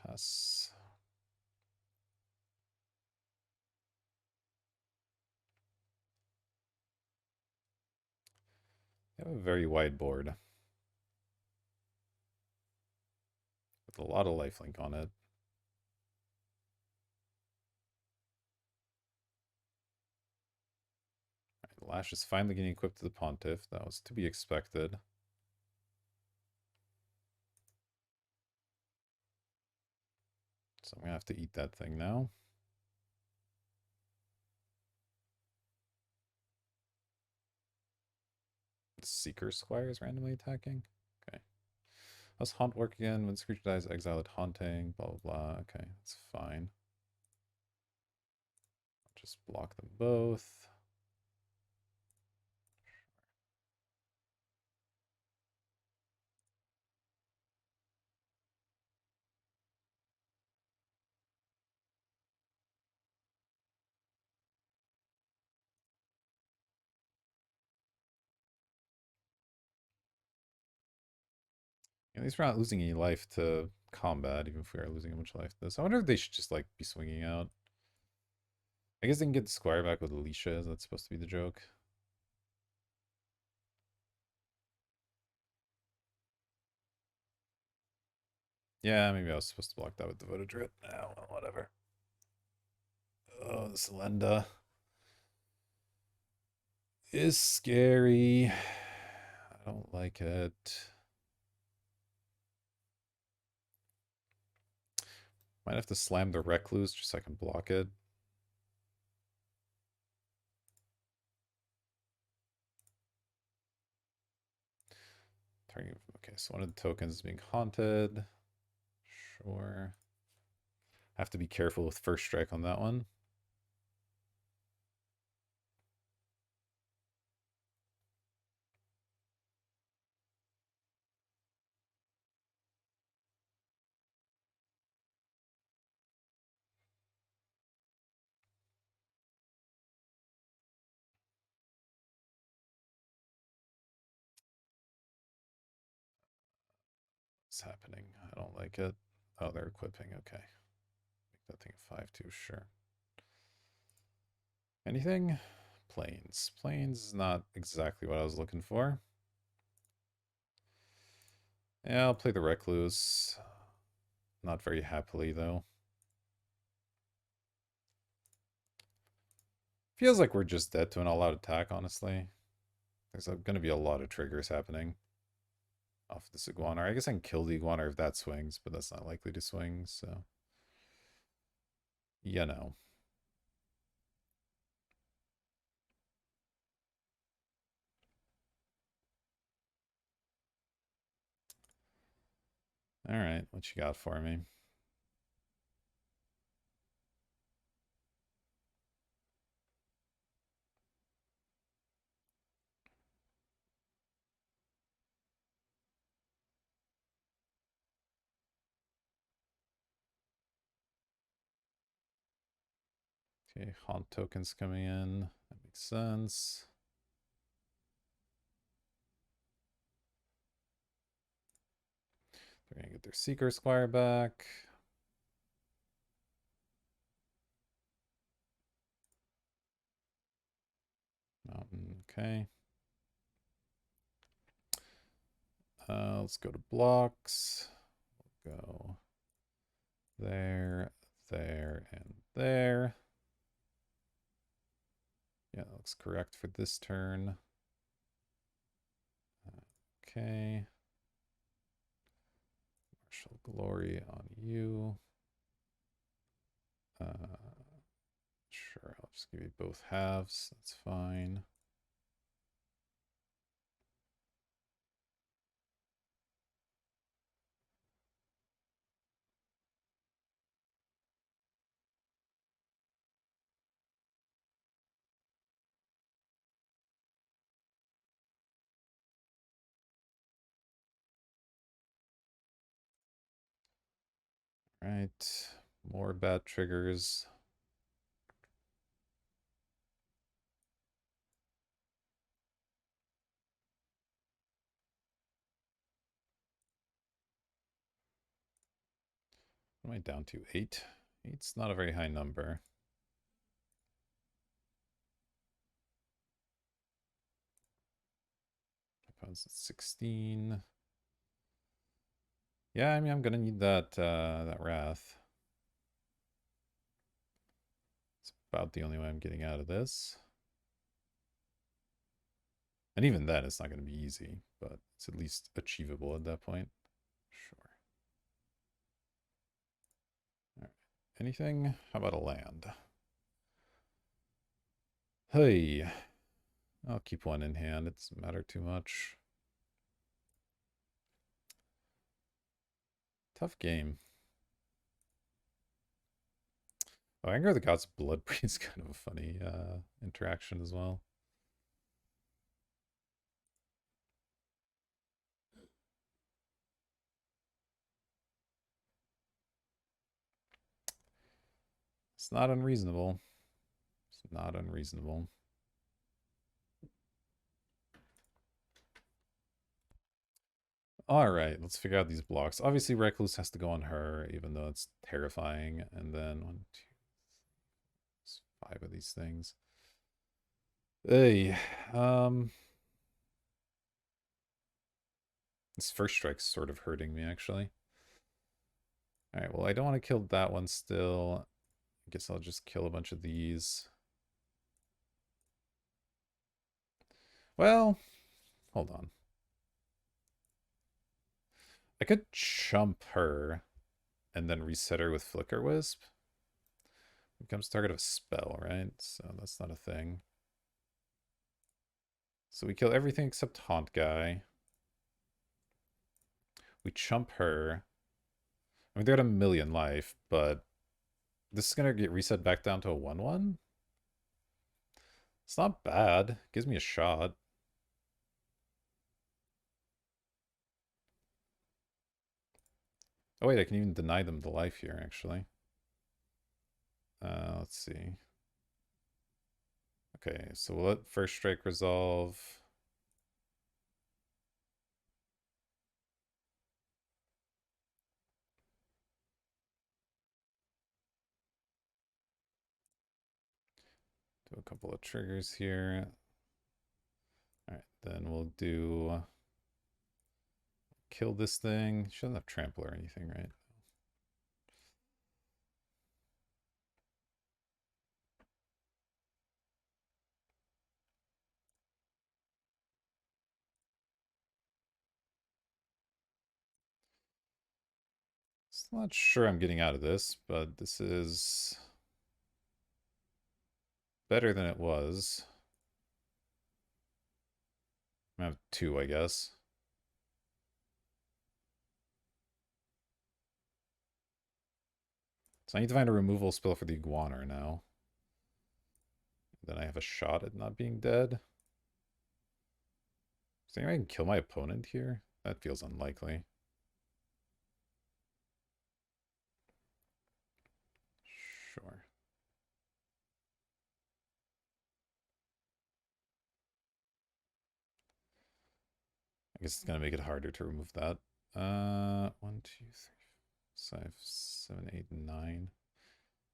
Pass. I have a very wide board with a lot of lifelink on it. Right, Lash is finally getting equipped to the Pontiff. That was to be expected. So I'm gonna have to eat that thing now. Seeker Squire is randomly attacking. Okay. How's Haunt work again? When this creature dies, exile it haunting. Blah blah blah. Okay, that's fine. Just block them both. At least we're not losing any life to combat, even if we are losing a bunch of life to this. I wonder if they should just like be swinging out. I guess they can get the Squire back with Alicia. Is that supposed to be the joke? Yeah, maybe I was supposed to block that with Devoted Druid. Oh, well, whatever. Oh, this Lenda is scary. I don't like it. Might have to slam the Recluse just so I can block it. Okay, so one of the tokens is being haunted. Sure. Have to be careful with first strike on that one. What's happening? I don't like it. Oh, they're equipping. Okay. Make that thing a 5-2, sure. Anything? Plains. Plains is not exactly what I was looking for. Yeah, I'll play the Recluse. Not very happily, though. Feels like we're just dead to an all-out attack, honestly. There's going to be a lot of triggers happening off this Iguana. I guess I can kill the Iguana if that swings, but that's not likely to swing, so... You know. Alright, what you got for me? Okay, haunt tokens coming in. That makes sense. They're gonna get their Seeker Squire back. Mountain, okay. Let's go to blocks. We'll go there, there, and there. Yeah, that looks correct for this turn. Okay. Martial Glory on you. Sure, I'll just give you both halves. That's fine. Right. More bad triggers. What am I down to? 8? 8's not a very high number. Opponent's at 16. Yeah, I mean, I'm gonna need that Wrath. It's about the only way I'm getting out of this. And even then, it's not gonna be easy, but it's at least achievable at that point. Sure. All right. Anything? How about a land? Hey, I'll keep one in hand. It doesn't matter too much. Tough game. Oh, Anger of the Gods Bloodbreed is kind of a funny interaction as well. It's not unreasonable. It's not unreasonable. All right, let's figure out these blocks. Obviously, Recluse has to go on her, even though it's terrifying. And then 1, 2, 5 of these things. Hey, this first strike's sort of hurting me, actually. All right, well, I don't want to kill that one still. I guess I'll just kill a bunch of these. Well, hold on. I could chump her and then reset her with Flicker Wisp. Becomes target of a spell, right? So that's not a thing. So we kill everything except Haunt Guy. We chump her. I mean, they're at 1,000,000 life, but this is going to get reset back down to a 1/1. It's not bad. Gives me a shot. Oh, wait, I can even deny them the life here, actually. Let's see. Okay, so we'll let First Strike resolve. Do a couple of triggers here. All right, then we'll do kill this thing. She doesn't have trample or anything, right? I'm not sure I'm getting out of this, but this is better than it was. I have 2, I guess. So I need to find a removal spell for the Iguaner now. Then I have a shot at not being dead. Is there any way I can kill my opponent here? That feels unlikely. Sure. I guess it's gonna make it harder to remove that. 1, 2, 3, 5, 7, 8, 9.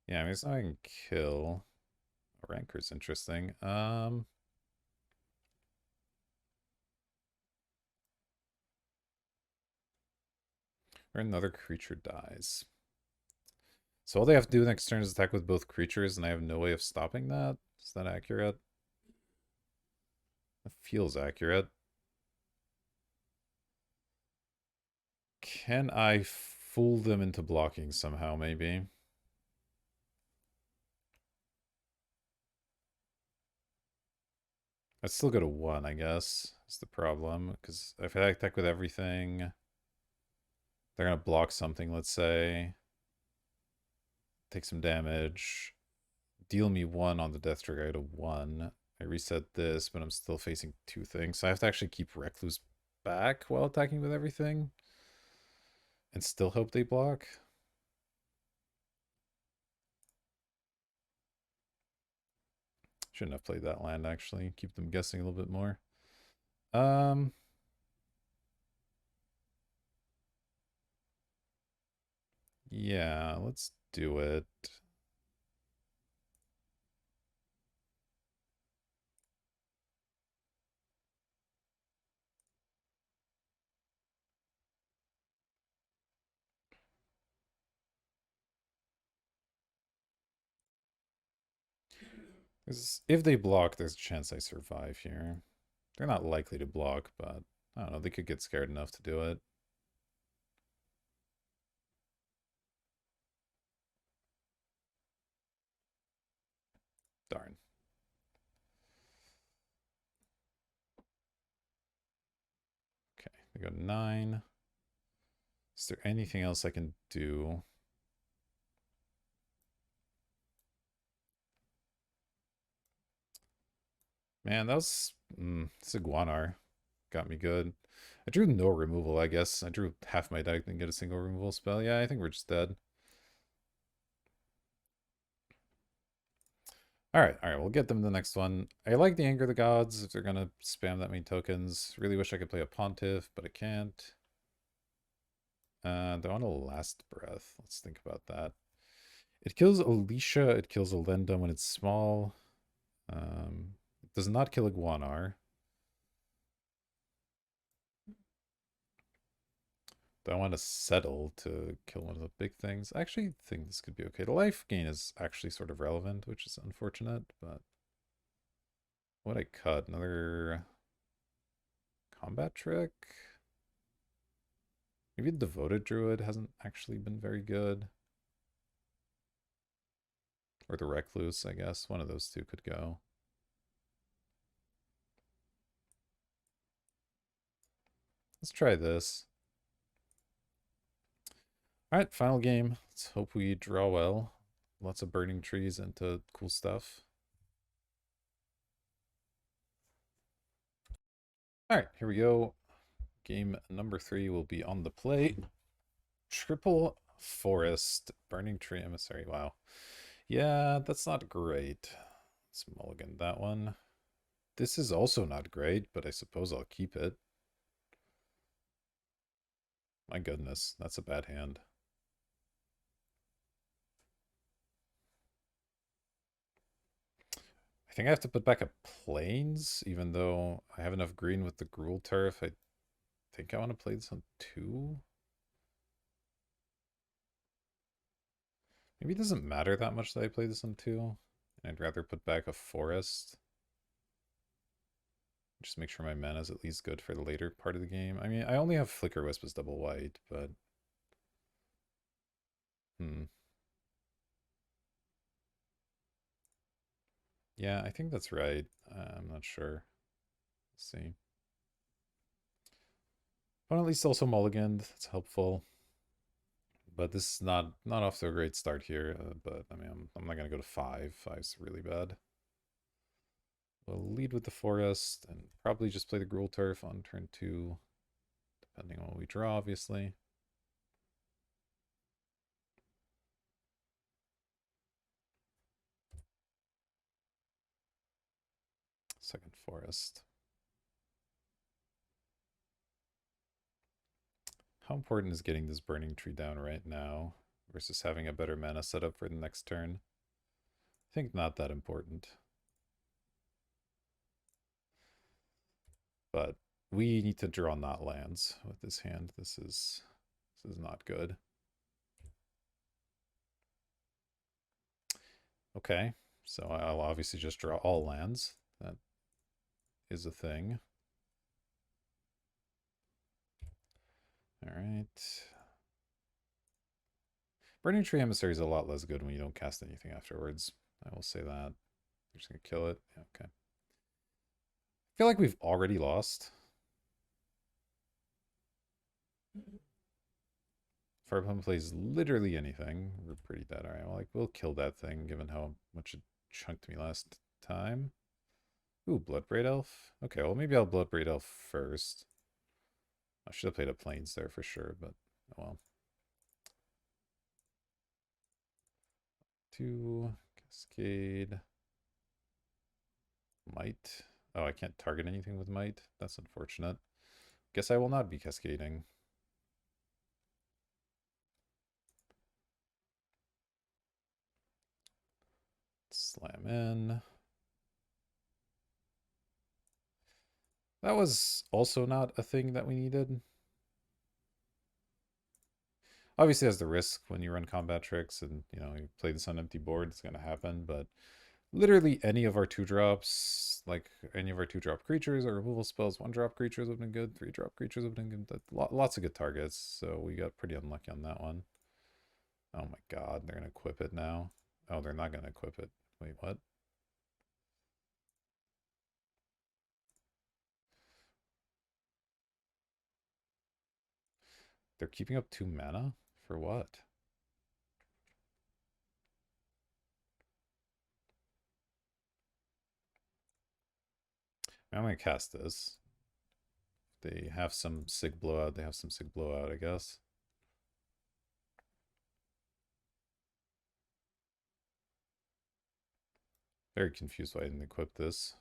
Yeah, I mean, it's not I can kill. A Rancor's interesting. Or another creature dies. So all they have to do next turn is attack with both creatures, and I have no way of stopping that? Is that accurate? That feels accurate. Can I fool them into blocking somehow, maybe? I'd still go to 1, I guess, is the problem. Because if I attack with everything, they're going to block something, let's say. Take some damage. Deal me 1 on the death trigger. I go to 1. I reset this, but I'm still facing 2 things. So I have to actually keep Recluse back while attacking with everything. And still hope they block. Shouldn't have played that land, actually. Keep them guessing a little bit more. Um, yeah, let's do it. Because if they block, there's a chance I survive here. They're not likely to block, but I don't know. They could get scared enough to do it. Darn. Okay, they go 9. Is there anything else I can do? Man, that was... this Iguanar got me good. I drew no removal, I guess. I drew half my deck, didn't get a single removal spell. Yeah, I think we're just dead. Alright, we'll get them the next one. I like the Anger of the Gods if they're gonna spam that many tokens. Really wish I could play a Pontiff, but I can't. Do I want a Last Breath? Let's think about that. It kills Alicia, it kills Elenda when it's small. It does not kill Iguanar. Do I want to settle to kill one of the big things? I actually think this could be okay. The life gain is actually sort of relevant, which is unfortunate, but... What I cut? Another... combat trick? Maybe the Devoted Druid hasn't actually been very good. Or the Recluse, I guess. One of those two could go. Let's try this. Alright, final game. Let's hope we draw well. Lots of burning trees into cool stuff. Alright, here we go. Game number 3 will be on the plate. Triple Forest. Burning Tree Emissary. Wow. Yeah, that's not great. Let's mulligan that one. This is also not great, but I suppose I'll keep it. My goodness, that's a bad hand. I think I have to put back a Plains, even though I have enough green with the Gruul Turf. I think I want to play this on 2. Maybe it doesn't matter that much that I play this on 2. I'd rather put back a Forest. Just make sure my mana is at least good for the later part of the game. I mean, I only have Flicker Wisp as double white, but... Yeah, I think that's right. I'm not sure. Let's see. But at least also mulliganed. That's helpful. But this is not off to a great start here. But I mean, I'm not gonna go to 5. 5's really bad. We'll lead with the Forest and probably just play the Gruul Turf on turn 2, depending on what we draw, obviously. Second Forest. How important is getting this burning tree down right now versus having a better mana setup for the next turn? I think not that important. But we need to draw not lands with this hand. This is not good. Okay, so I'll obviously just draw all lands. That is a thing. All right. Burning Tree Emissary is a lot less good when you don't cast anything afterwards. I will say that. You're just going to kill it. Yeah, okay. I feel like we've already lost. If our opponent plays literally anything, we're pretty dead. All right, well, like, we'll kill that thing given how much it chunked me last time. Ooh, Bloodbraid Elf. Okay, well, maybe I'll Bloodbraid Elf first. I should have played a Plains there for sure, but oh well. 2, Cascade. Might. Oh, I can't target anything with Might. That's unfortunate. Guess I will not be cascading. Slam in. That was also not a thing that we needed. Obviously, has the risk when you run combat tricks and, you know, you play this on empty board, it's going to happen, but literally any of our 2-drops, like any of our 2-drop creatures or removal spells, 1-drop creatures would have been good, 3-drop creatures would have been good. Lots of good targets, so we got pretty unlucky on that one. Oh my god, they're going to equip it now. Oh, they're not going to equip it. Wait, what? They're keeping up 2 mana? For what? I'm going to cast this. They have some Sig Blowout. They have some Sig Blowout, I guess. Very confused why I didn't equip this.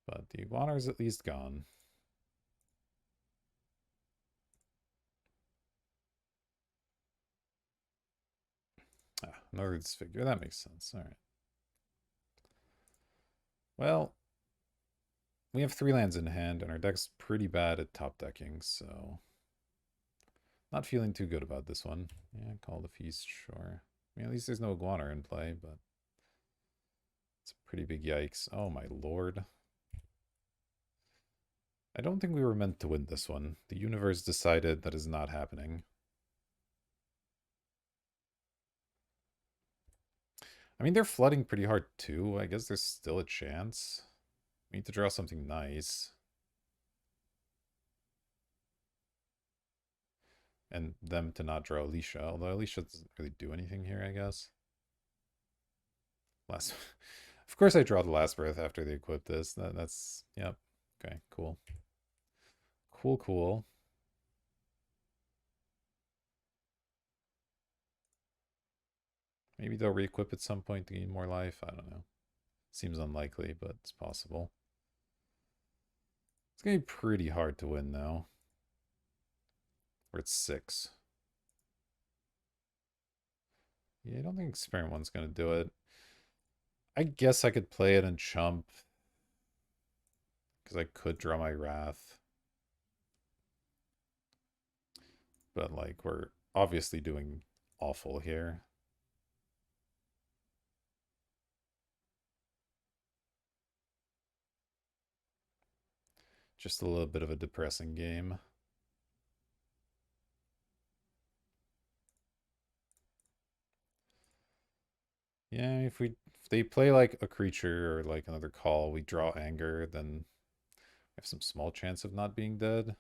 But the Iguana is at least gone. Ah, another disfigure. That makes sense. All right. Well, we have 3 lands in hand, and our deck's pretty bad at top decking, so not feeling too good about this one. Yeah, call the feast, sure. I mean, at least there's no Iguana in play, but it's a pretty big yikes. Oh my lord. I don't think we were meant to win this one. The universe decided that is not happening. I mean, they're flooding pretty hard too. I guess there's still a chance. We need to draw something nice. And them to not draw Alicia, although Alicia doesn't really do anything here, I guess. Last, of course I draw the last breath after they equip this. That's, yep. Okay, cool. Cool. Maybe they'll re-equip at some point to gain more life. I don't know. Seems unlikely, but it's possible. It's going to be pretty hard to win, though. We're at 6. Yeah, I don't think Experiment 1's going to do it. I guess I could play it and chump. Because I could draw my Wrath. But, like, we're obviously doing awful here. Just a little bit of a depressing game. Yeah, if they play like a creature or like another call, we draw anger, then we have some small chance of not being dead.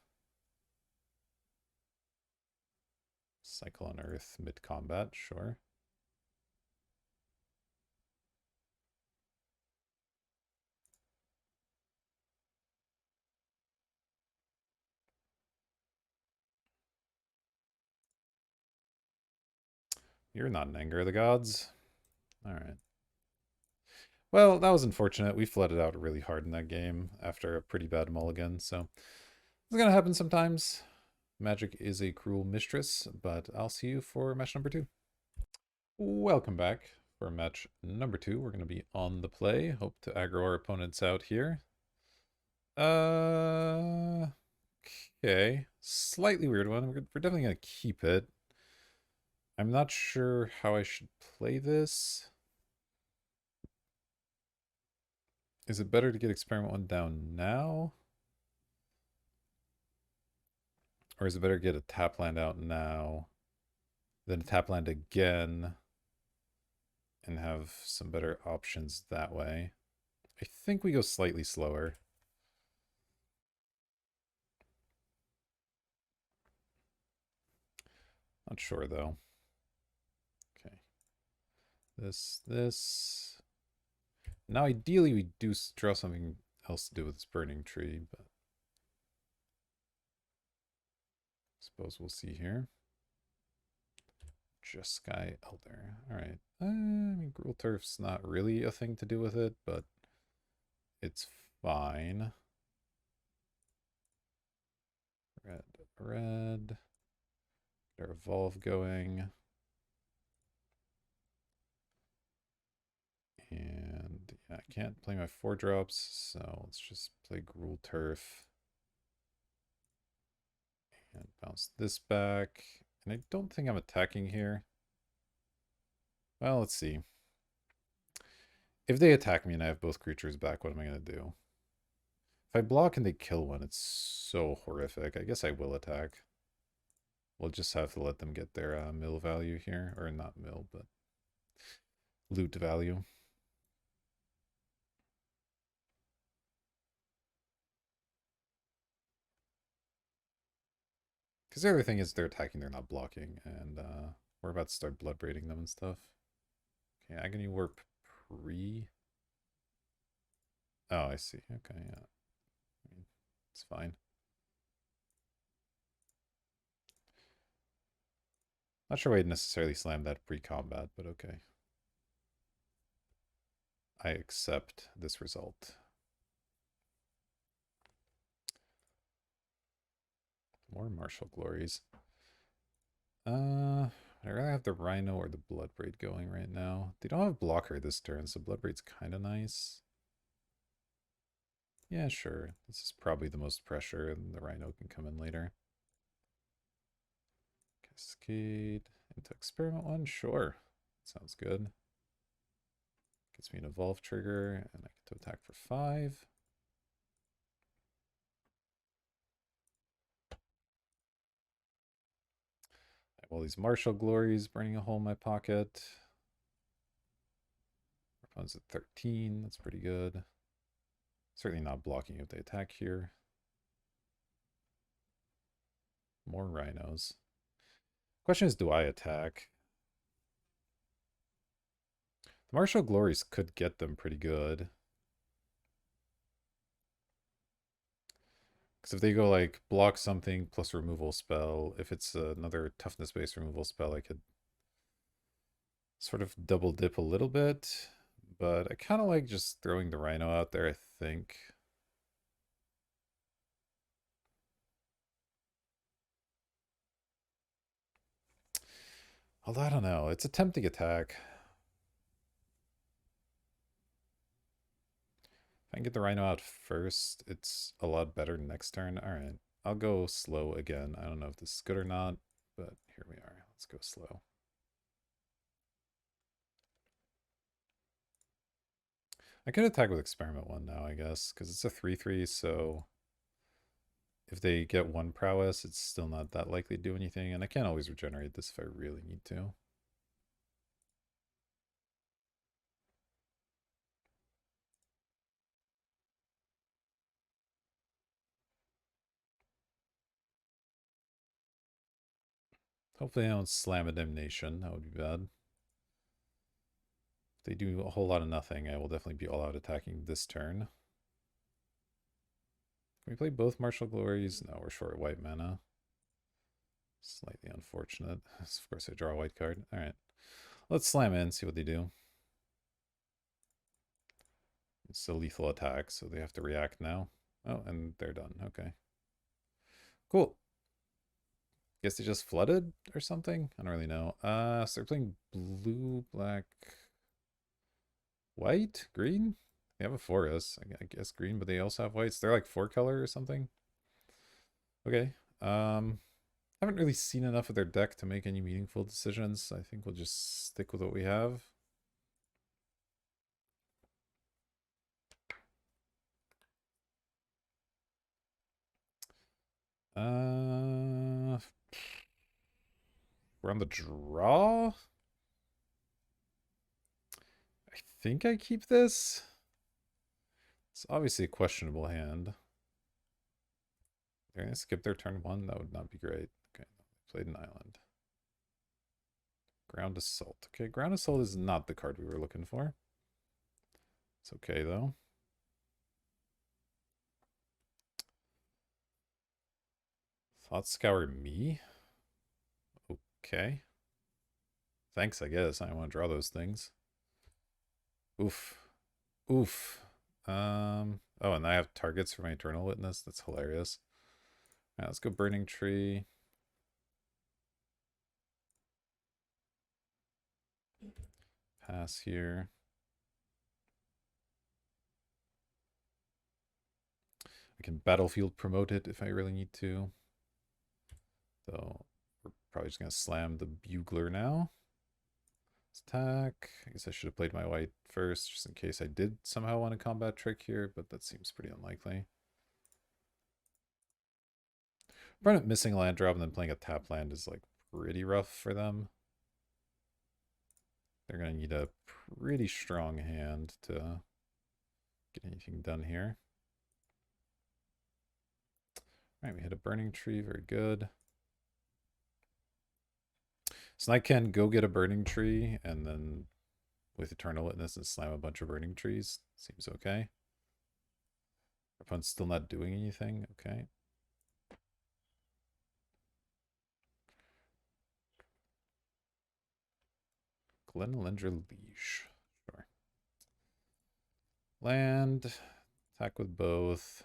Cycle on Earth mid-combat, sure. You're not an Anger of the Gods. All right. Well, that was unfortunate. We flooded out really hard in that game after a pretty bad mulligan, so it's gonna happen sometimes. Magic is a cruel mistress, but I'll see you for match number 2. Welcome back for match number 2. We're gonna be on the play. Hope to aggro our opponents out here. Uh, okay. Slightly weird one. We're definitely gonna keep it. I'm not sure how I should play this. Is it better to get experiment 1 down now? Or is it better to get a tap land out now, then a tap land again, and have some better options that way? I think we go slightly slower. Not sure though. Okay. This. Now ideally we do draw something else to do with this burning tree, but I suppose we'll see here. Just Sky Elder. Alright. I mean, Gruul Turf's not really a thing to do with it, but it's fine. Red, red. Get our Evolve going. And yeah, I can't play my 4-drops, so let's just play Gruul Turf. And bounce this back. And I don't think I'm attacking here. Well, let's see. If they attack me and I have both creatures back, what am I going to do? If I block and they kill one, it's so horrific. I guess I will attack. We'll just have to let them get their mill value here. Or not mill, but loot value. Because the other thing is they're attacking, they're not blocking. And we're about to start blood braiding them and stuff. Okay, Agony Warp pre. Oh, I see. Okay, yeah. I mean, it's fine. Not sure why I'd necessarily slam that pre-combat, but okay. I accept this result. More Martial Glories. I'd rather have the Rhino or the Bloodbraid going right now. They don't have blocker this turn, so Bloodbraid's kind of nice. Yeah, sure. This is probably the most pressure, and the Rhino can come in later. Cascade into Experiment 1? Sure. Sounds good. Gets me an Evolve trigger, and I get to attack for 5. I have all these Martial Glories burning a hole in my pocket. Our opponent's at 13. That's pretty good. Certainly not blocking if they attack here. More Rhinos. Question is, do I attack? The Martial Glories could get them pretty good. Because if they go like block something plus removal spell, if it's another toughness based removal spell, I could sort of double dip a little bit. But I kind of like just throwing the Rhino out there, I think. Although I don't know, it's a tempting attack. If I can get the Rhino out first, it's a lot better next turn. Alright, I'll go slow again. I don't know if this is good or not, but here we are. Let's go slow. I could attack with Experiment 1 now, I guess, because it's a 3-3, so if they get 1 prowess, it's still not that likely to do anything, and I can always regenerate this if I really need to. Hopefully I don't slam a Damnation, that would be bad. If they do a whole lot of nothing, I will definitely be all out attacking this turn. Can we play both Martial Glories? No, we're short white mana. Slightly unfortunate. Of course I draw a white card. Alright. Let's slam in, see what they do. It's a lethal attack, so they have to react now. Oh, and they're done. Okay. Cool. Guess they just flooded or something? I don't really know. So they're playing blue, black, white, green? They have a forest. I guess green, but they also have whites. They're like 4-color or something. Okay. Haven't really seen enough of their deck to make any meaningful decisions. I think we'll just stick with what we have. We're on the draw. I think I keep this. It's obviously a questionable hand. They're gonna skip their turn 1. That would not be great. Okay, played an island. Ground Assault. Okay, Ground Assault is not the card we were looking for. It's okay though. Thought Scour me. Okay. Thanks, I guess. I want to draw those things. Oof. Oof. Oh, and I have targets for my Eternal Witness. That's hilarious. All right, let's go Burning Tree. Pass here. I can Battlefield promote it if I really need to. Though we're probably just going to slam the Bugler now. Let's attack. I guess I should have played my white first, just in case I did somehow want a combat trick here, but that seems pretty unlikely. Opponent missing a land drop and then playing a tap land is like pretty rough for them. They're going to need a pretty strong hand to get anything done here. All right, we hit a Burning Tree. Very good. So I can go get a Burning Tree and then with Eternal Witness and slam a bunch of Burning Trees. Seems okay. Opponent's still not doing anything. Okay. Glenlinger Liege. Sure. Land. Attack with both.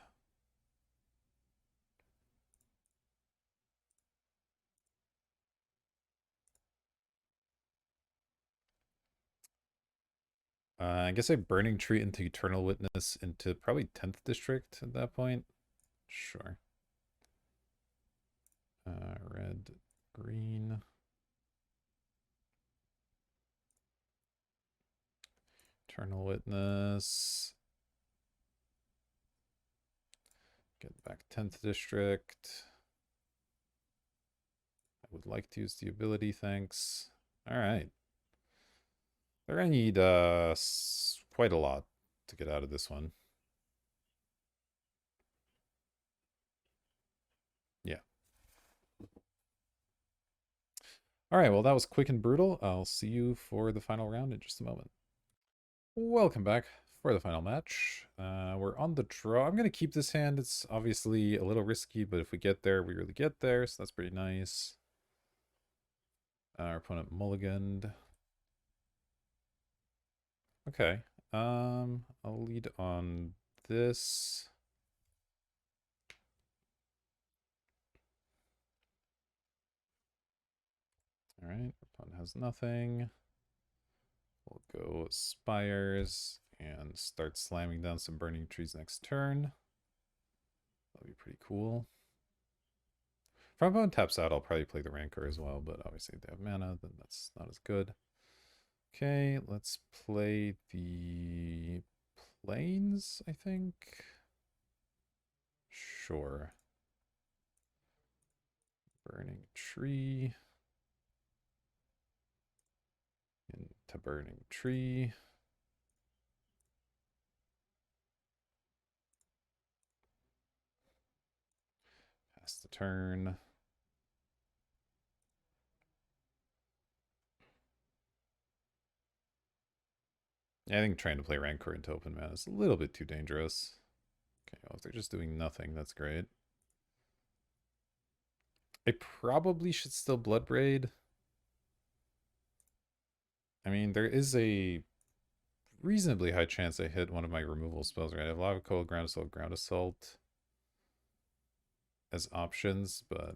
I guess a Burning Tree into Eternal Witness into probably 10th District at that point. Sure. Red, green. Eternal Witness. Get back 10th District. I would like to use the ability, thanks. All right. They're going to need quite a lot to get out of this one. Yeah. All right, well, that was quick and brutal. I'll see you for the final round in just a moment. Welcome back for the final match. We're on the draw. I'm going to keep this hand. It's obviously a little risky, but if we get there, we really get there, so that's pretty nice. Our opponent mulliganed. Okay. I'll lead on this. All right, opponent has nothing. We'll go Spires and start slamming down some Burning Trees next turn. That'll be pretty cool. If my opponent taps out, I'll probably play the Rancor as well, but obviously if they have mana, then that's not as good. Okay, let's play the Plains, I think. Sure. Burning Tree. Into Burning Tree. Pass the turn. Yeah, I think trying to play Rancor into open mana is a little bit too dangerous. Okay, well, if they're just doing nothing, that's great. I probably should still Bloodbraid. I mean, there is a reasonably high chance I hit one of my removal spells, right? I have Lava Coil, Ground Assault as options, but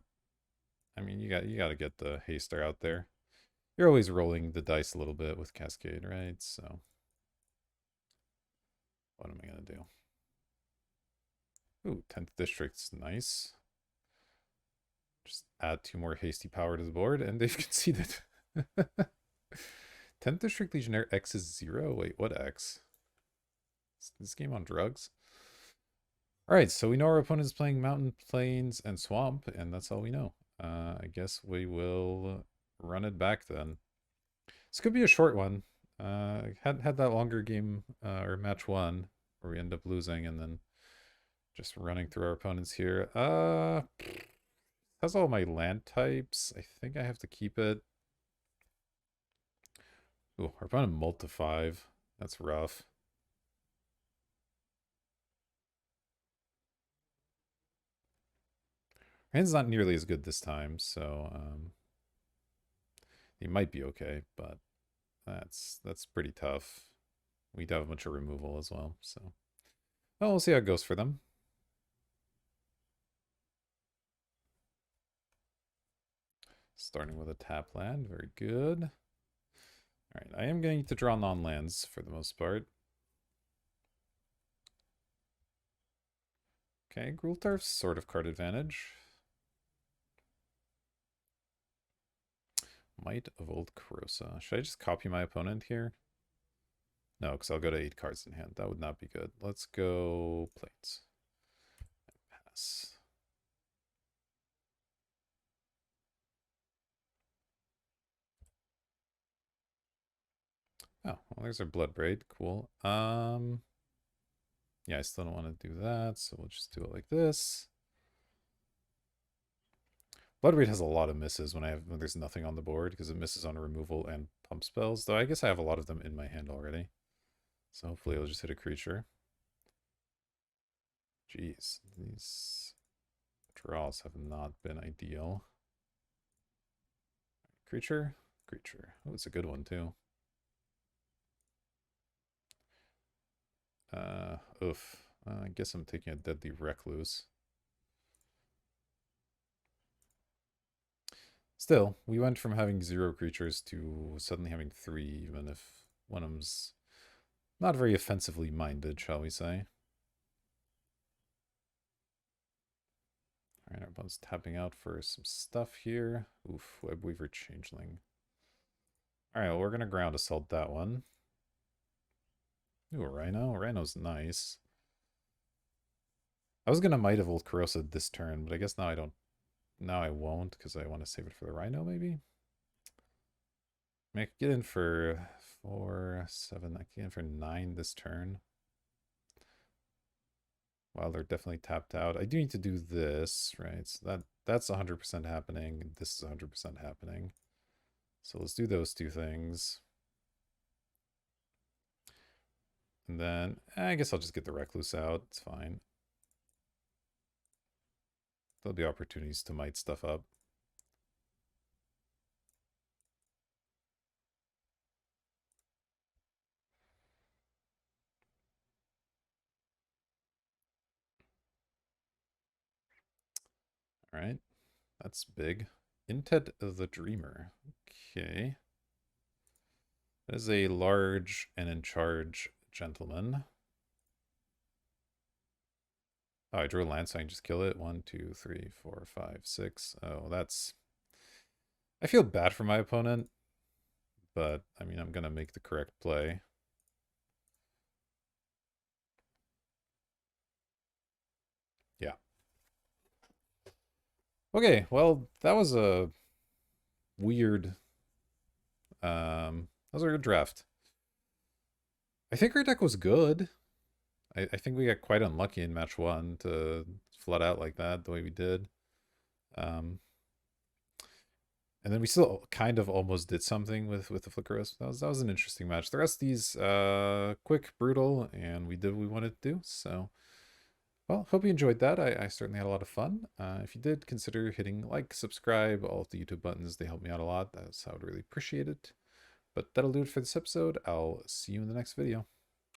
I mean, you got to get the haster out there. You're always rolling the dice a little bit with Cascade, right? So what am I gonna do? Ooh, 10th District's nice. Just add 2 more hasty power to the board, and they've conceded. 10th District Legionnaire X is 0? Wait, what X? Is this game on drugs? Alright, so we know our opponent is playing Mountain, Plains, and Swamp, and that's all we know. I guess we will run it back then. This could be a short one. Had that longer game, or match 1, where we end up losing, and then just running through our opponents here. Has all my land types. I think I have to keep it. Ooh, our opponent mulled to 5. That's rough. Hand's not nearly as good this time, so he might be okay, but that's pretty tough. We do have a bunch of removal as well, so well, we'll see how it goes for them. Starting with a tap land, very good. All right, I am going to draw non-lands for the most part. Okay, Grultarf's sort of card advantage. Might of Old Corrosa. Should I just copy my opponent here? No, because I'll go to 8 cards in hand. That would not be good. Let's go Plains. Pass. Oh, well, there's our Bloodbraid. Cool. Yeah, I still don't want to do that, so we'll just do it like this. Bloodbraid has a lot of misses when there's nothing on the board, because it misses on removal and pump spells, though I guess I have a lot of them in my hand already. So hopefully I'll just hit a creature. Jeez, these draws have not been ideal. Creature? Creature. Oh, it's a good one, too. Oof. I guess I'm taking a Deadly Recluse. Still, we went from having 0 creatures to suddenly having 3, even if one of them's not very offensively minded, shall we say. Alright, our opponent's tapping out for some stuff here. Oof, Webweaver Changeling. Alright, well, we're gonna ground assault that one. Ooh, a Rhino? Rhino's nice. I was gonna Might of Old Corrosa this turn, but I guess now I don't. Now I won't, because I want to save it for the Rhino, maybe? I mean, I could get in for 4, 7. I could get in for 9 this turn. Wow, they're definitely tapped out. I do need to do this, right? So that's 100% happening. This is 100% happening. So let's do those 2 things. And then I guess I'll just get the Recluse out. It's fine. There'll be opportunities to might stuff up. All right. That's big. Inted the Dreamer. Okay. That is a large and in charge gentleman. Oh, I drew a land, so I can just kill it. 1, 2, 3, 4, 5, 6. Oh, that's... I feel bad for my opponent, but, I mean, I'm going to make the correct play. Yeah. Okay, well, that was a weird... that was a weird draft. I think our deck was good. I think we got quite unlucky in match 1 to flood out like that, the way we did. And then we still kind of almost did something with the Flickeros. That was an interesting match. The rest of these, quick, brutal, and we did what we wanted to do. So, well, hope you enjoyed that. I certainly had a lot of fun. If you did, consider hitting like, subscribe, all of the YouTube buttons. They help me out a lot. That's how I would really appreciate it. But that'll do it for this episode. I'll see you in the next video.